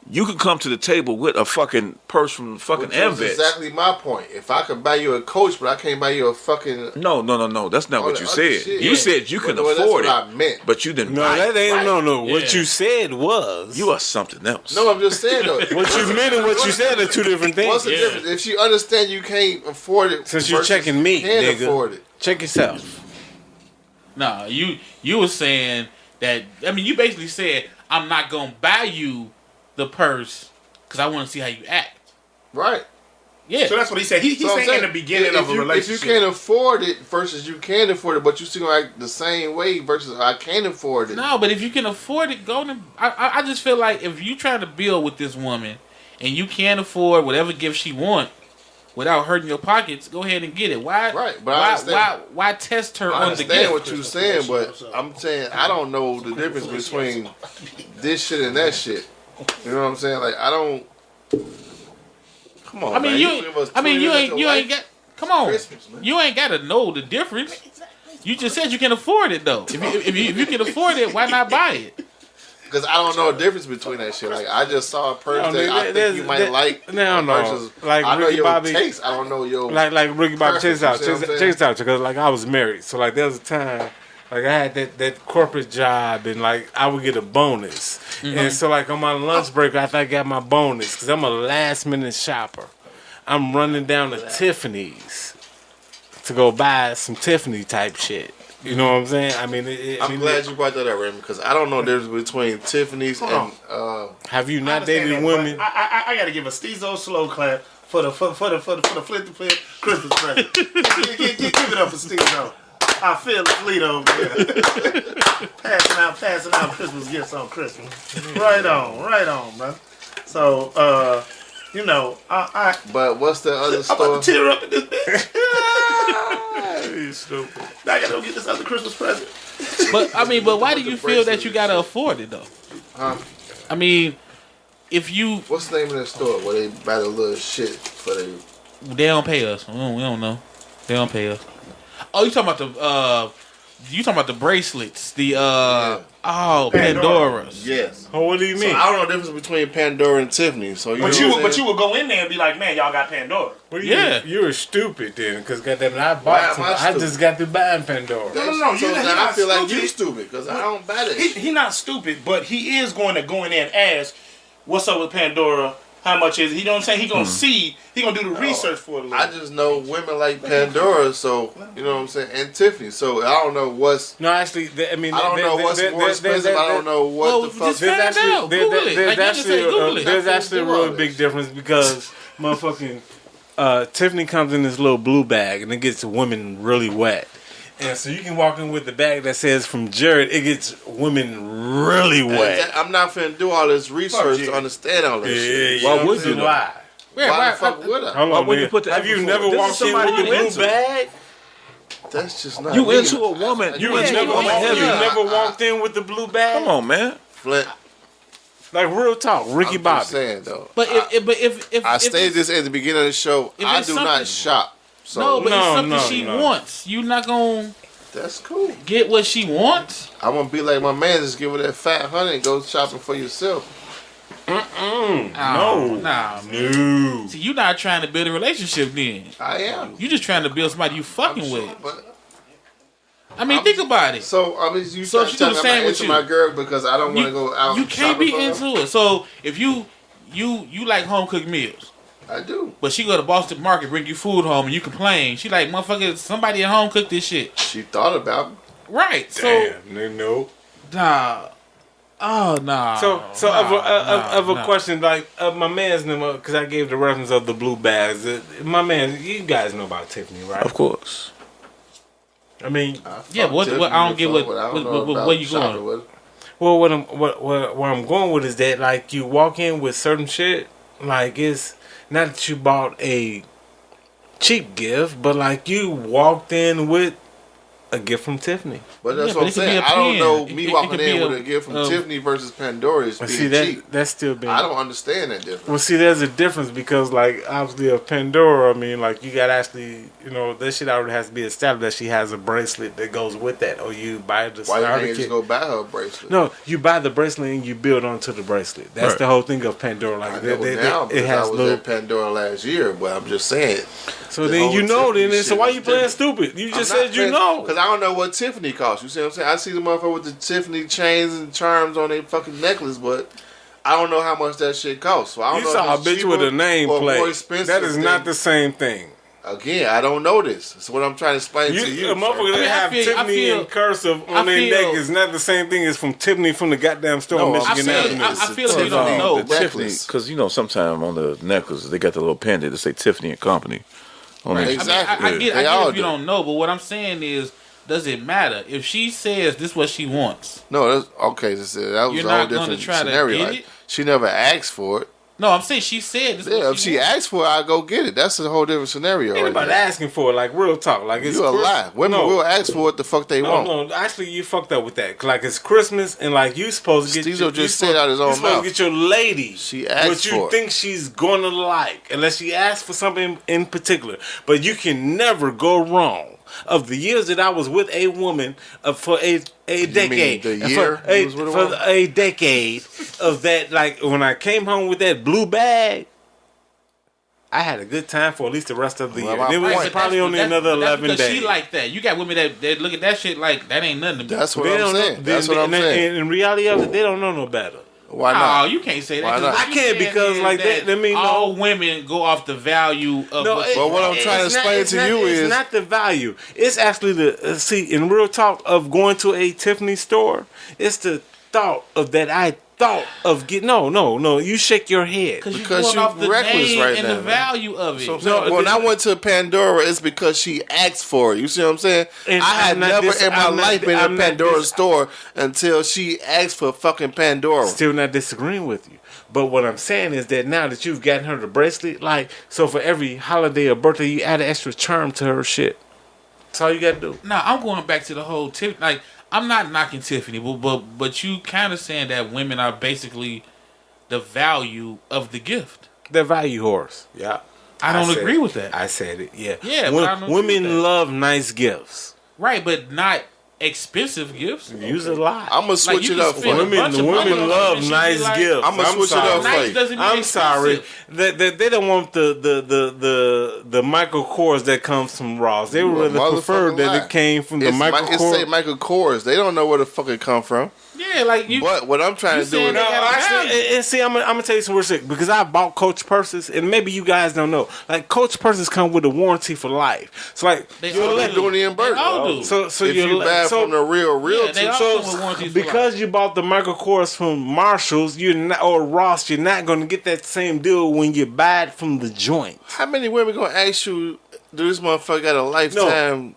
you can come to the table with a fucking purse from fucking That's Amvex. exactly my point. If I could buy you a coach, but I can't buy you a fucking... No. That's not what you said. Shit, you said you can afford that's it. what I meant. But you didn't No, buy that it. ain't Right. What you said was You are something else. No, I'm just saying though. what you meant and what you said are two different things. What's the difference? If she understand you can't afford it, Since you're versus checking me, can nigga. afford it. Check yourself. nah, you were saying that. I mean, you basically said I'm not gonna buy you the purse because I want to see how you act. Right. Yeah. So that's what he said. He's So I'm saying in the beginning of a relationship. If you can't afford it versus you can afford it, but you still gonna act the same way versus I can't afford it. No, but if you can afford it, go to. I just feel like if you trying to build with this woman and you can't afford whatever gift she want without hurting your pockets, go ahead and get it. Why? Right, but I understand. Why test her I on the understand gift? what you're saying, but I'm saying I don't know the difference between this shit and that shit. You know what I'm saying? Like I don't. Come on, I mean, man. you ain't got. Come on, Christmas, man. you ain't got to know the difference. You just said you can afford it though. If you can afford it, why not buy it? Because I don't know the difference between that shit. Like I just saw a purse that I think you might like. No. Versus, Like I know Ricky your Bobby. taste. I don't know your Like Ricky Bobby, check this out. preference, you know what I'm Check this out. Because, like, I was married. So, like, there was a time, like, I had that corporate job and, like, I would get a bonus. And so, like, on my lunch break, after I got my bonus, because I'm a last-minute shopper, I'm running down to Tiffany's to go buy some Tiffany-type shit. You know what I'm saying? I mean, I'm glad you brought that up, Raymond, because I don't know the difference between Tiffany's and have you I not understand dated that, women? but I got to give a Stezo slow clap for the flip to flip Christmas present. give it up for Stezo. I feel the fleet over here. passing out Christmas gifts on Christmas. Right on, man. So, you know, I But what's the other I'm store? about to tear up in this bitch. You stupid. Now I gotta go get this other Christmas present. But why do you feel that you gotta afford it though? Huh? I mean, if you What's the name of that store where they buy the little shit for the? they don't pay us, we don't know. They don't pay us. Oh, you talking about the bracelets? Pandora's. Yes. Oh, what do you mean? So I don't know the difference between Pandora and Tiffany. So you. But you would go in there and be like, man, y'all got Pandora. Well, Yeah. you were stupid then, because goddamn it, I Why bought am some. I I stupid? just got through buying Pandora. No, So you're now I not feel like stupid. you stupid because I don't buy that. He not stupid, but he is going to go in there and ask, what's up with Pandora? How much is it? He know what I'm saying? He gonna see. He gonna do the research for it a little. I just know women like Pandora, so you know what I'm saying, and Tiffany. So I don't know what's. No, actually, I mean, I don't know what's more expensive. I don't know what Well, the fuck. just find out. Google it. Like, you just say Google it. There's actually a Do all real big this. difference because motherfucking Tiffany comes in this little blue bag and it gets women really wet. And so you can walk in with the bag that says from Jared, it gets women really wet. I'm not finna do all this research Fuck to you. understand all this shit. Why would you though? Why? Why the fuck would I? Hold Why on, would you nigga. put the Have you effort never forward? walked This is in with somebody the you blue into. bag? That's just not. You me. into a woman? You into a never, woman you heavy? never walked in with the blue bag? Come on, man. Flint. Like real talk, Ricky I'm Bobby. just saying though. But if I if stated this at the beginning of the show. if I it's do something- not shop. So no, but No, it's something no, she no. wants. You not gonna that's cool. get what she wants. I'm gonna be like my man. Just give her that fat honey and go shopping for yourself. No, nah, man. No. See, you not trying to build a relationship then. I am. You just trying to build somebody you fucking I'm with. sure, but I mean, think about it. so I mean, you So trying she to do the tell me same I'm with into you. my girl because I don't want to go out. You can't shopping be for her? into it. So if you like home cooked meals, I do. but she go to Boston Market, bring you food home, and you complain. She like, motherfucker, somebody at home cooked this shit. She thought about it. Right. So Damn, no. nah. Oh no. So of a question like my man's name, because I gave the reference of the blue bags. My man, you guys know about Tiffany, right? Of course. I mean, Yeah, what I don't get what you going. well, where I'm going with is that like you walk in with certain shit, like it's not that you bought a cheap gift, but like you walked in with a gift from Tiffany. But that's Yeah, what but I'm it could be saying. a I don't pen. know It me could walking be in a- with a gift from Tiffany versus Pandora is being See cheap. that's still being. I don't understand that difference. Well, see, there's a difference because, like, obviously, a Pandora, I mean, like, you got to actually, that shit already has to be established that she has a bracelet that goes with that, or you buy the Why you starter can't just kit. go buy her a bracelet? No, you buy the bracelet and you build onto the bracelet. That's Right. the whole thing of Pandora. Like, I know now it because has I was little. at Pandora last year, but I'm just saying. So the then whole you know, Tiffany then. So shit why is you playing different. stupid? You just said you know. Because I don't know what Tiffany costs. You see what I'm saying? I see the motherfucker with the Tiffany chains and charms on their fucking necklace, but I don't know how much that shit costs. So I don't You know saw a if it's bitch with a cheaper name or more plate. expensive That is not than- the same thing. Again, I don't know this. That's what I'm trying to explain to A you. motherfucker that I have feel- Tiffany in cursive on their neck is not the same thing as from Tiffany from the goddamn store in No, I'm Michigan saying- Avenue. I feel like you don't know. The necklace. Because sometimes on the necklace they got the little pendant that say Tiffany and Company. On Right. it. Exactly. I get They it all if you do. don't know, but what I'm saying is, does it matter if she says this is what she wants? No, that's okay. That was You're a whole not gonna different try to scenario. get Like, it? she never asked for it. No, I'm saying she said this. is Yeah, what if she wants. asked for it, I go get it. That's a whole different scenario. Ain't Right nobody there. asking for it, like real talk. Like it's You a lie. Women will ask for what the fuck they want. No, actually, you fucked up with that. Like it's Christmas, and like you supposed to get. Stezo just said out his own You supposed mouth. to get your lady. She asked what you for it. think she's gonna like, unless she asks for something in particular. But you can never go wrong. Of the years that I was with a woman for a decade, the and year for, you was with a woman? a decade of that, like when I came home with that blue bag. I had a good time for at least the rest of the Well, year. my And it was point- probably only another 11 because days. she like that. You got women that look at that shit like that ain't nothing to me. That's what They I'm don't saying. know. That's what I'm saying. And in reality of it, they don't know no better. Why Oh, not? you can't say that. Why 'cause not? what I you can't saying because, is like, that mean all no- women go off the value of. No, what But what I'm trying to it's not- explain it's to not- you it's is- not the value. It's actually the see in real talk of going to a Tiffany store. It's the thought of that I thought of get no. You shake your head. because Because you're going you off the reckless name right and now, the man. value of it. So I'm saying, when I went to Pandora, it's because she asked for it. You see what I'm saying? And I had I'm not never dis- in my I'm not- life been I'm in not Pandora dis- store until she asked for fucking Pandora. Still not disagreeing with you. But what I'm saying is that now that you've gotten her the bracelet, like so for every holiday or birthday, you add an extra charm to her shit. That's all you gotta do. Now I'm going back to the whole Tiffany. Like I'm not knocking Tiffany, but you kind of saying that women are basically the value of the gift. The value horse. Yeah. I don't said agree it. with that. I said it. Yeah. Yeah, but I don't agree with women that. love nice gifts. Right, but not expensive gifts. Use a lot. I'm gonna switch you it can up for spend you. a bunch of money on Women it love and shit nice be like- gifts. I'ma switch it up for Nice you. doesn't mean I'm sorry. expensive. They don't want the Michael Kors that comes from Ross. They would You a rather prefer motherfucking that lie. it came from the It's Michael It say Kors. Michael Kors. They don't know where the fuck it come from. Yeah, like you. But what I'm trying You to do saying is they No, got actually, value. and see, I'm gonna tell you some weird shit because I bought Coach purses, and maybe you guys don't know. Like Coach purses come with a warranty for life. So like They you're all like do. doing the invert. They all do. So if you buy from the real Yeah, they all so come with warranties for because life. you bought the Michael Kors from Marshalls, you're not, or Ross, you're not going to get that same deal when you buy it from the joint. how many women gonna ask you, do this motherfucker got a lifetime?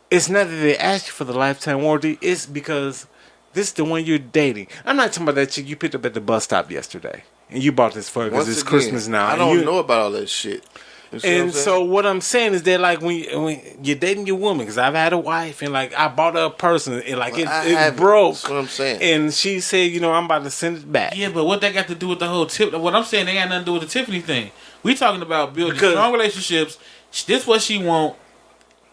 It's not that they ask you for the lifetime warranty. It's because this is the one you're dating. I'm not talking about that chick you picked up at the bus stop yesterday, and you bought this for her because Once it's again, Christmas now. I and don't you- know about all that shit. You see what I'm And saying? so what I'm saying is that like when you're dating your woman, because I've had a wife and like I bought her a person and like Well, I it haven't. broke. That's what I'm saying. And she said, I'm about to send it back. Yeah, but what that got to do with the whole tip? What I'm saying, they got nothing to do with the Tiffany thing. We talking about building Because- strong relationships. This what she want.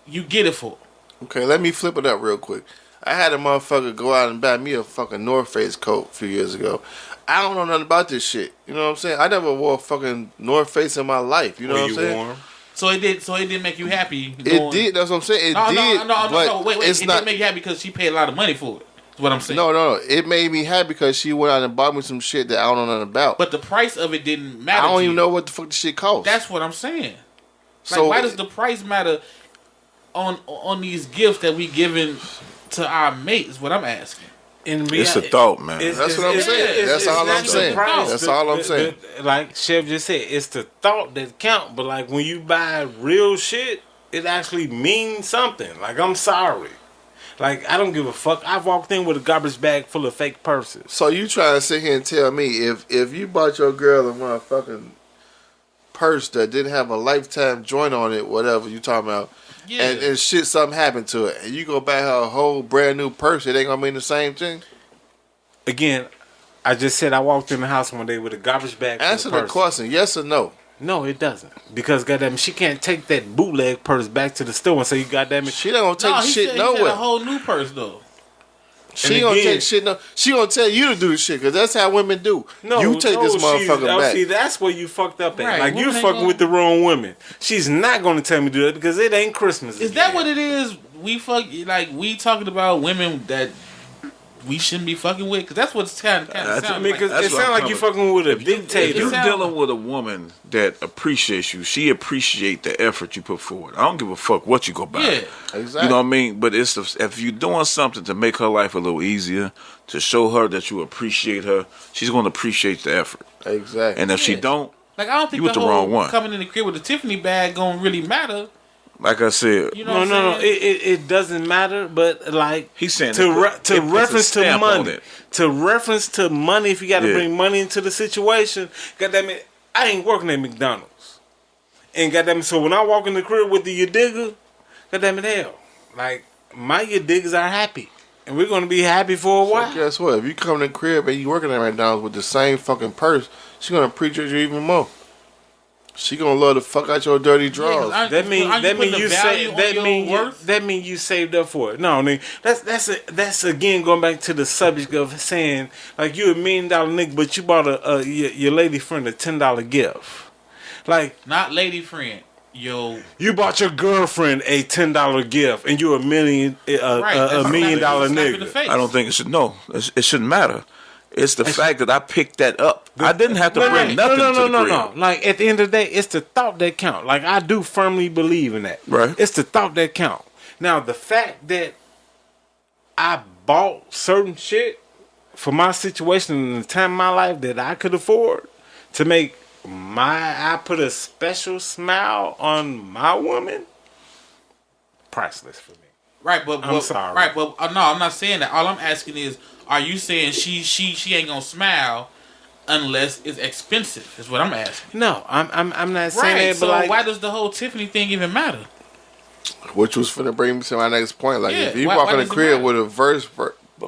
You get it for. Okay, let me flip it up real quick. I had a motherfucker go out and buy me a fucking North Face coat a few years ago. I don't know nothing about this shit. You know what I'm saying? I never wore a fucking North Face in my life. You know what I'm saying? warm? So it did make you happy. It did. That's what I'm saying. It No, did. no. but Wait. it's It not. didn't make you happy because she paid a lot of money for it. That's what I'm saying. No. It made me happy because she went out and bought me some shit that I don't know nothing about. But the price of it didn't I matter. don't to even you. know what the fuck the shit costs. That's what I'm saying. Like, So- why does the price matter on these gifts that we giving to our mates? Is what I'm asking. It's a thought, man. That's what I'm saying. That's all I'm saying. That's all I'm saying. Like Chef just said, it's the thought that count. But like when you buy real shit, it actually means something. Like, I'm sorry. Like, I don't give a fuck. I've walked in with a garbage bag full of fake purses. So you trying to sit here and tell me if you bought your girl a motherfucking purse that didn't have a lifetime joint on it, whatever you talking about, and shit, something happened to it, and you go buy her a whole brand new purse, it ain't gonna mean the same thing? Again, I just said I walked in the house one day with a garbage bag full of purses. Answer the question, yes or no? No, it doesn't. Because, goddamn, she can't take that bootleg purse back to the store and say, you goddamn it. She don't gonna take shit He nowhere. said a whole new purse, though. She gonna take shit no. She gonna tell you to do the shit, because that's how women do. You take this motherfucker back. See, that's where you fucked up at. Right, Like, you fucking with the wrong women. She's not gonna tell me to do that because it ain't Christmas. Is that what it is? We talking about women that we shouldn't be fucking with? Because that's what it's kind of sounds like. Because it sounds like you fucking with a dictator. If you're dealing with a woman that appreciates you, she appreciate the effort you put forward. I don't give a fuck what you go buy. Yeah, exactly. You know what I mean? But if you're doing something to make her life a little easier, to show her that you appreciate her, she's going to appreciate the effort. Exactly. And if she don't, like, I don't think you with the the whole wrong one. coming in the crib with a Tiffany bag gonna really matter. Like I said, You know what I'm saying? It doesn't matter. But like he's saying to it reference puts a to stamp on money, it. to reference to money. If you got to Yeah. bring money into the situation, goddamn it, I ain't working at McDonald's. And goddamn it, so when I walk in the crib with the your digger, goddamn it, hell, like my your diggers are happy, and we're gonna be happy for a while. So guess what? If you come to the crib and you working at McDonald's with the same fucking purse, she gonna appreciate you even more. She gonna love the fuck out your dirty drawers. That mean you saved up for it. No, nigga, that's again going back to the subject of saying like you $1 million nigga, but you bought your lady friend a $10 gift. Like, not lady friend. You bought your girlfriend a $10 gift, and you $1 million nigga. I don't think it should. No, it shouldn't matter. It's the fact that I picked that up. I didn't have to bring nothing to the crib. No. Like, at the end of the day, it's the thought that count. Like, I do firmly believe in that. Right. It's the thought that count. Now, the fact that I bought certain shit for my situation in the time of my life that I could afford to make I put a special smile on my woman, priceless for me. Right, but I'm sorry. Right, but no, I'm not saying that. All I'm asking is, are you saying she ain't gonna smile unless it's expensive? Is what I'm asking. No, I'm not saying Right. that. So But like, why does the whole Tiffany thing even matter? Which was finna bring me to my next point. Like, Yeah, if you why walk in the does it crib matter? with a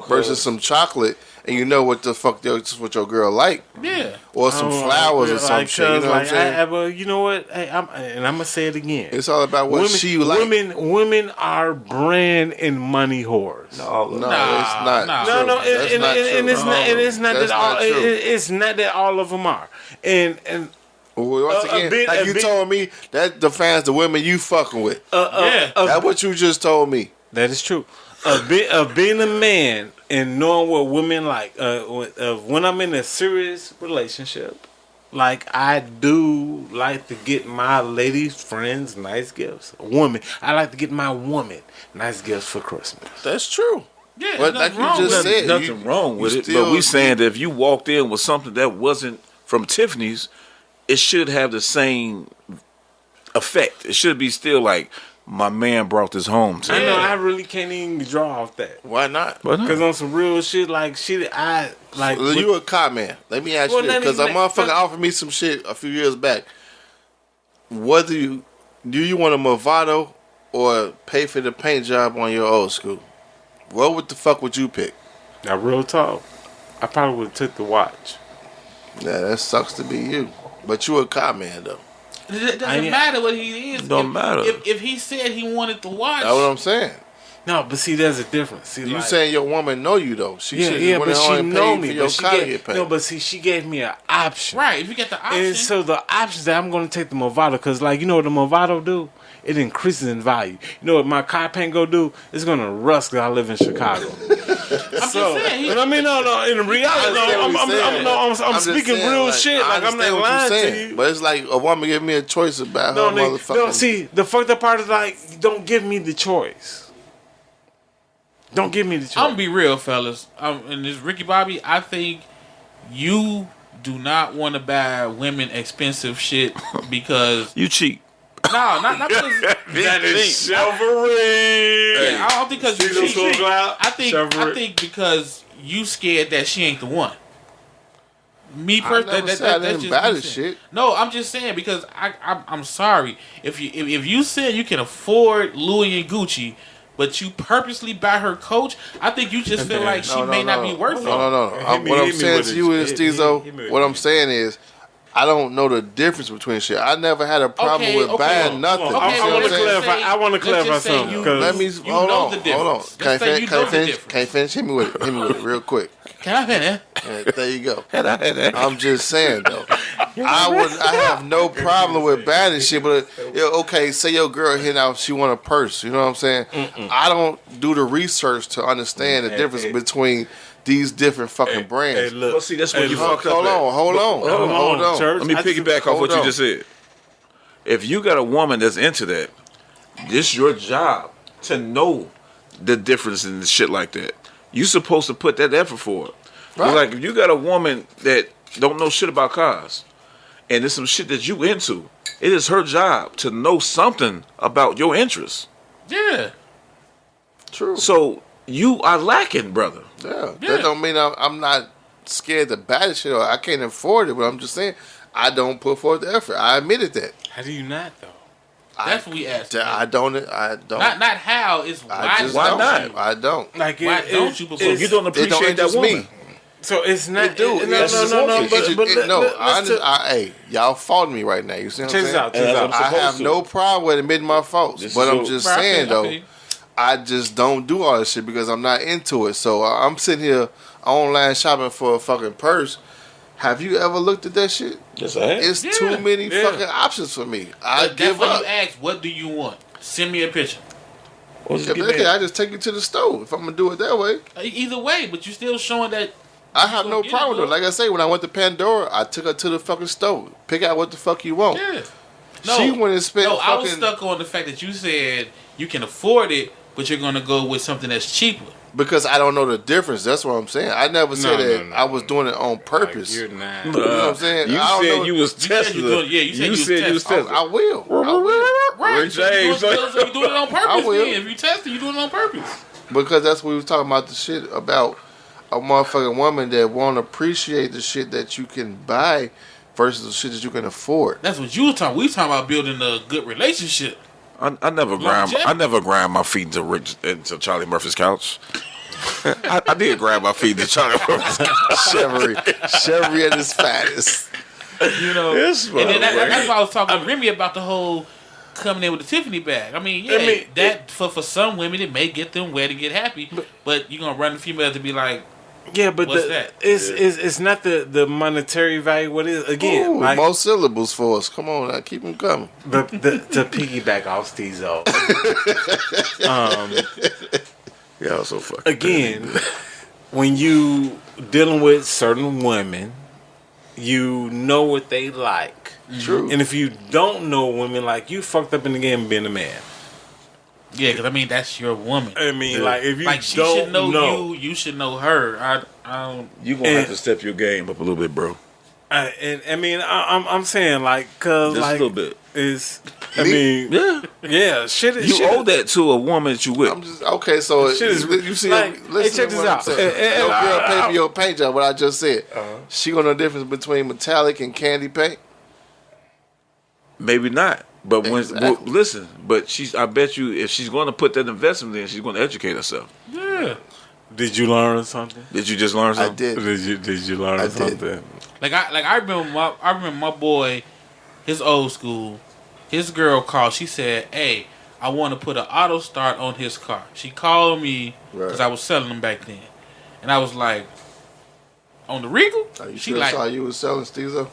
versus some chocolate, and you know what the fuck what your girl like, Yeah. or some flowers or some shit. You know what I'm saying? Well, you know what? Hey, I'm gonna say it again. It's all about what she like. Women are brand and money whores. No, it's not. No, true. It's not That's that all. not true. It's not that all of them are. And Well, once again, you told me that defines the women you fucking with. That's what you just told me. That is true. Of being a man and knowing what women like. When I'm in a serious relationship, like, I do like to get my lady friends nice gifts. I like to get my woman nice gifts for Christmas. That's true. Yeah, But like you just said, nothing wrong with it. But we saying that if you walked in with something that wasn't from Tiffany's, it should have the same effect. It should be still like, my man brought this home to I me. know I really can't even draw off that. Why not? Because on some real shit, like shit, You a cop man. Let me ask you this, because a motherfucker offered me some shit a few years back. What do you want a Movado or pay for the paint job on your old school? What the fuck would you pick? Now, real talk, I probably would have took the watch. Yeah, that sucks to be you. But you a cop man though. It doesn't matter what he is. Don't matter. If he said he wanted to watch. That's what I'm saying. No, but see, there's a difference. See, You saying your woman know you though? She but she know me. But she gave me an option. Right, if you get the option. And so the options that I'm going to take the Movado, because like, you know what the Movado do? It increases in value. You know what my car paint go do? It's going to rust because I live in Chicago. I'm just saying. And I mean, no. In reality, I'm speaking real shit. Like, I'm not lying to you. But it's like a woman give me a choice about her motherfucking. No, see, the fucked up part is like, don't give me the choice. Don't give me the choice. I'm gonna be real, fellas. And this Ricky Bobby, I think you do not want to buy women expensive shit because You cheap. no, not because That is chivalry. yeah, I don't think because you Stezo cheap. so glad. I Chivalry. think because you scared that she ain't the one. Me I personally, never said I didn't buy this shit. No, I'm just saying because I'm sorry if you said you can afford Louis and Gucci, but you purposely buy her Coach, I think you just feel like she may not be worth it. No. What I'm saying to you is, Stezo, what I'm saying is, I don't know the difference between shit. I never had a problem with buying nothing. Okay, You see what I'm saying? I want to clarify something. You, Cause Let me you hold know on. the difference. Hold on. Let's Can't say you know the finish. difference. Can't finish. Hit me with it real quick. Can I finish? There you go. I'm just saying though. I have no problem with buying this shit, but okay, say your girl here now, she want a purse. You know what I'm saying? I don't do the research to understand the difference between these different fucking brands. Hey, look. Well, see, that's where you fucked up. Hold on. Church. Let me piggyback off what you just said. If you got a woman that's into that, this your job to know the difference in shit like that. You supposed to put that effort for it. Right. Like if you got a woman that don't know shit about cars, and there's some shit that you into, it is her job to know something about your interests. Yeah. True. So you are lacking, brother. Yeah. That don't mean I'm not scared to buy this shit or I can't afford it, but I'm just saying I don't put forth the effort. I admitted that. How do you not though? That's what we asked. I don't. Not how. It's why. Why don't not? you? I don't. Like Why don't you? So Because you don't It don't appreciate that interest woman. me. So it's not. It do. Hey, y'all faulting me right now. You see what I'm Check saying? this out. I have no problem with admitting my faults, This but is I'm your- just Bro, I saying feel though, you. I just don't do all this shit because I'm not into it. So I'm sitting here online shopping for a fucking purse. Have you ever looked at that shit? Yes, I have. It's Yeah, too many yeah. fucking options for me. I That's give why up. you ask, what do you want? Send me a picture. If okay, I just take you to the store if I'm gonna do it that way. Either way, but you still showing that. I have You no gonna get problem it, with it. Like I say, when I went to Pandora, I took her to the fucking store. Pick out what the fuck you want. Yeah. She went and spent No, I was fucking- stuck on the fact that you said you can afford it, but you're gonna go with something that's cheaper. Because I don't know the difference. That's what I'm saying. I never said that I was doing it on purpose. You're not. You know what I'm saying? You I don't said know. you was You said testing. you doing- yeah, you said you was testing. I will. Right. Rick So you James. doing it on I purpose. will. Then. If you test it, you doing it on purpose. Because that's what we was talking about, the shit about a motherfucking woman that won't appreciate the shit that you can buy versus the shit that you can afford. That's what you was talking. We talking about building a good relationship. I never grind my feet into Charlie Murphy's couch. I did grab my feet into Charlie Murphy's couch. Chevy at its fattest. You know, Yes, and then motherfucker. that's why I was talking to Remy about the whole coming in with the Tiffany bag. I mean, yeah, that for some women it may get them wet and get happy, but you're gonna run the female to be like, Yeah, but What's that? It's not the monetary value. What is again? Ooh, like, more syllables for us. Come on, now, keep them coming. to piggyback off Stezo. Yeah, so fucking Again, when you dealing with certain women, you know what they like. True. And if you don't know women like you, fucked up in the game being a man. yeah, because I mean that's your woman. I mean, like if you Like she don't should know you, you should know her. I don't. You gonna have to step your game up a little bit, bro. and I mean, I'm saying like, cause Just like a little bit. is I mean, Yeah, shit. you owe that to a woman that you with. I'm just okay. So Shit is- you see, like, listen hey, check to this what I'm out. saying. Your girl pay for your paint job. What I just said. She gonna know the difference between metallic and candy paint. Maybe not, but when Exactly. listen, but I bet you, if she's going to put that investment in, she's going to educate herself. Yeah. Did you learn something? Did you just learn I something? did. Did you learn I did. something? Like I remember my boy, his old school, his girl called. She said, "Hey, I want to put an auto start on his car." She called me because Right. I was selling them back then, and I was like, "On the Regal?" Are you She sure like, saw you was selling Stezo?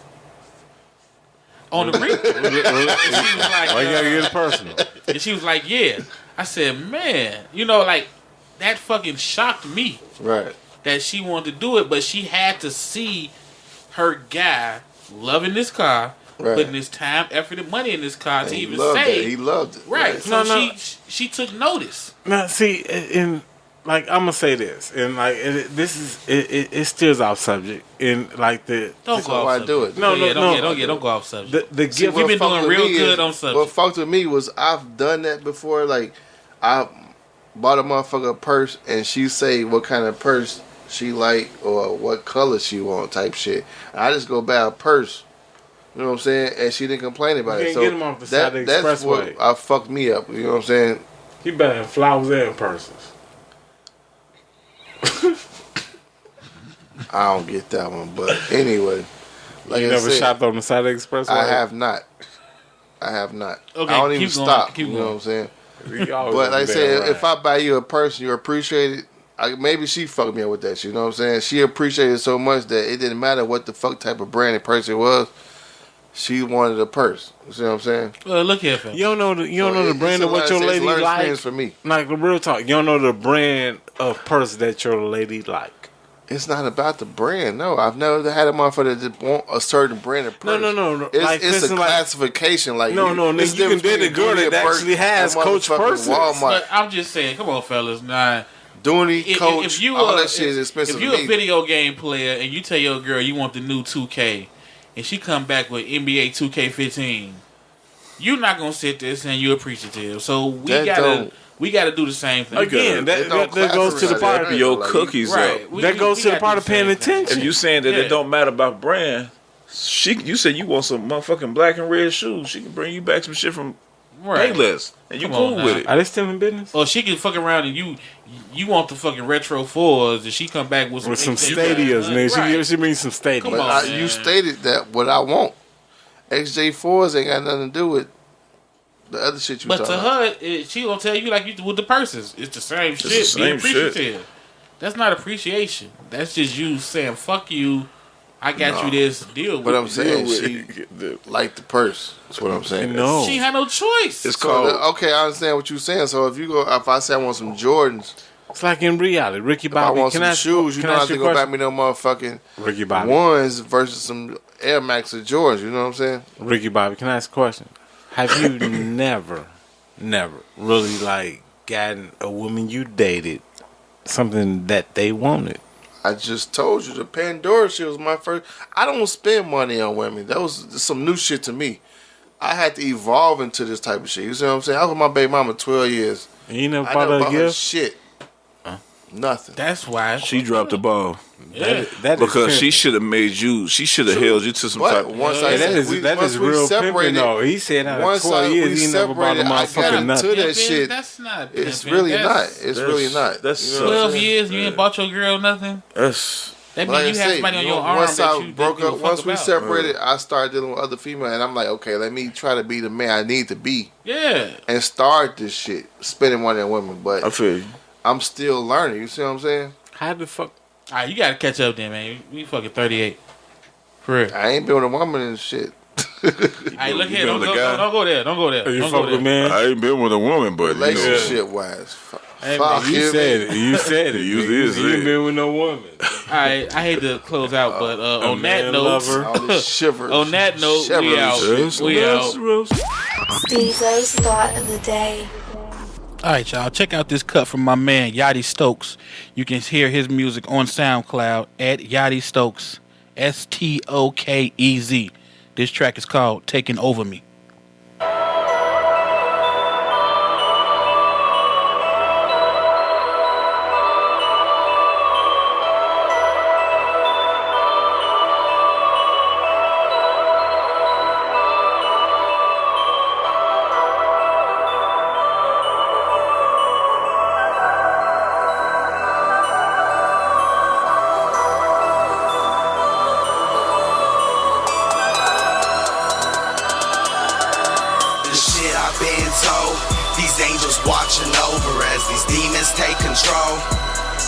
"On the Regal?" And she was like, Why you gotta get it personal? and she was like, "Yeah." I said, "Man, you know, like that fucking shocked me Right. that she wanted to do it, but she had to see her guy loving this car." Right. Putting his time, effort, and money in this car And to he even loved say, it. He loved it. right? So No. she took notice. Now, see, and like I'm gonna say this, and like it steers off subject, and like Don't go off subject. do it. No, Don't go off subject. the See, gift. what We've been fucked doing with real me good is- on subject. What fucked with me was I've done that before. Like I bought a motherfucker a purse, and she say what kind of purse she like or what color she want type shit. And I just go buy a purse. You know what I'm saying? And she didn't complain about You it. can't So get 'em off the side of the that's expressway. what fucked me up. You know what I'm saying? He better have flowers and purses. I don't get that one, but anyway, like You I never said, shopped on the side of the expressway? I have not. Okay, I don't even keep going, stop. keep You know going. what I'm saying? You always But like I on the said, damn if ride. I buy you a purse, you appreciate it. Maybe she fucked me up with that shit. You know what I'm saying? She appreciated it so much that it didn't matter what the fuck type of brand of purse it was. She wanted a purse. You see what I'm saying? Well, look here, fam. You don't know the brand of what your it's lady learning like. experience for me. Like real talk, you don't know the brand of purse that your lady like. It's not about the brand. No, I've never had a motherfucker that want a certain brand of purse. No. It's, Like, it's a listen, like- classification. Like No, it's nigga, you can date a girl that actually has Coach purses. Walmart, But I'm just saying, come on, fellas. Nah, Dooney, Coach, all that shit is expensive If to you're me. a video game player and you tell your girl you want the new 2K, and she come back with NBA 2K15, you're not gonna sit there saying you're appreciative. So we gotta do the same thing. Again, that goes to the classify part. that. Your Like, cookies Right. up. That goes to the gotta part do of paying same thing. attention. If you saying that Yeah. it don't matter about brand, you said you want some motherfucking black and red shoes. She can bring you back some shit from Right. Payless, and you Come cool on with now. it. Are they still in business? Or she can fuck around and you want the fucking retro 4s and she come back with With some XJ stadias, nigga. Right. She means some stadias. Come But on, you man. stated that what I want. XJ4s ain't got nothing to do with the other shit you But talking to about. her, she gonna tell you like you with the purses. It's the same shit. the same Be appreciative. That's not appreciation. That's just you saying fuck you. I got you this deal. But I'm with saying it. she liked the purse. That's what I'm saying. No. She ain't had no choice. It's So, called. okay, I understand what you're saying. So if I say I want some Jordans, It's like in reality. Ricky if I Bobby, want can some I ask shoes, you can don't I have ask to you a go back question? me no motherfucking Ricky Bobby. ones versus some Air Max or Jordans. You know what I'm saying? Ricky Bobby, can I ask a question? Have you never really like gotten a woman you dated something that they wanted? I just told you the Pandora shit was my first. I don't spend money on women. That was some new shit to me. I had to evolve into this type of shit. You see what I'm saying? I was with my baby mama 12 years. And you never I bought never her a bought her gift? shit. Nothing. That's why She dropped the ball Yeah. That is because she pimping. should have made you. She should have held you to some type. But once I Yeah, said, that is real pimping though. He said out of once 12 years he never bought a separated, I got motherfucking into nothing. that Pimping, shit. That's not. It's pimping. really That's not. It's really not. that's You know what I'm 12 saying? years you ain't bought your girl nothing. That's That Like I means you have say, somebody on you your know, arm once that I you broke give a up, fuck once we about. separated, I started dealing with other females, and I'm like, okay, let me try to be the man I need to be Yeah. and start this shit, spending money on women. I But feel you. I'm still learning. You see what I'm saying? How the fuck? All right, you gotta catch up then, man. We fucking 38. For real. I ain't been with a woman and shit. Hey, look you here. been Don't with a go, guy? don't go there. Don't go there. You Don't fuck go with there. man? I ain't been with a woman, but you know, Relationship wise, Hey, fuck man, You you. said it. You said it. You nigga. did say You it. ain't been with no woman. All right, I hate to close out, but on that man note, lover. All this shivers. on that note, we Shivers. out. Yes, We yes, out. yes. Stezo's thought of the day. All right, y'all. Check out this cut from my man Yachty Stokes. You can hear his music on SoundCloud at Yachty Stokes, Stokez. This track is called "Taking Over Me." The shit I've been told, these angels watching over as these demons take control.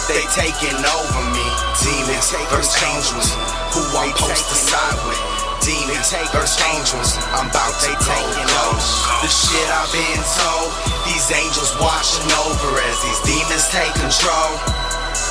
They taking over me, demons versus angels. Who I'm supposed to side with? Demons versus angels. I'm about to taking over. The shit I've been told, these angels watching over as these demons take control.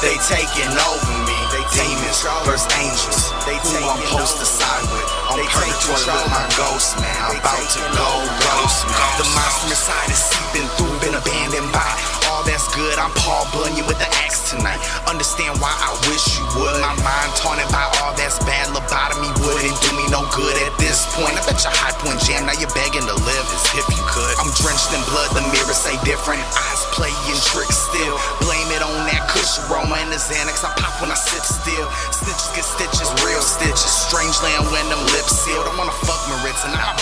They taking over me, demons versus angels. Who I'm supposed to side with? I'm purgatory with my ghost, man. I'm about to go ghost, man. The monster inside is seeping through, been abandoned by all that's good. I'm Paul Bunyan with the kiss tonight. Understand why I wish you would. My mind taunted by all that's bad. Lobotomy wouldn't do me no good at this point. I bet your high point jam, now you're begging to live as if you could. I'm drenched in blood, the mirrors say different. Eyes playing tricks still. Blame it on that kush aroma and the Xanax. I pop when I sit still. Snitches get stitches, real stitches. Strange land when them lips sealed. I wanna fuck Maritza, now I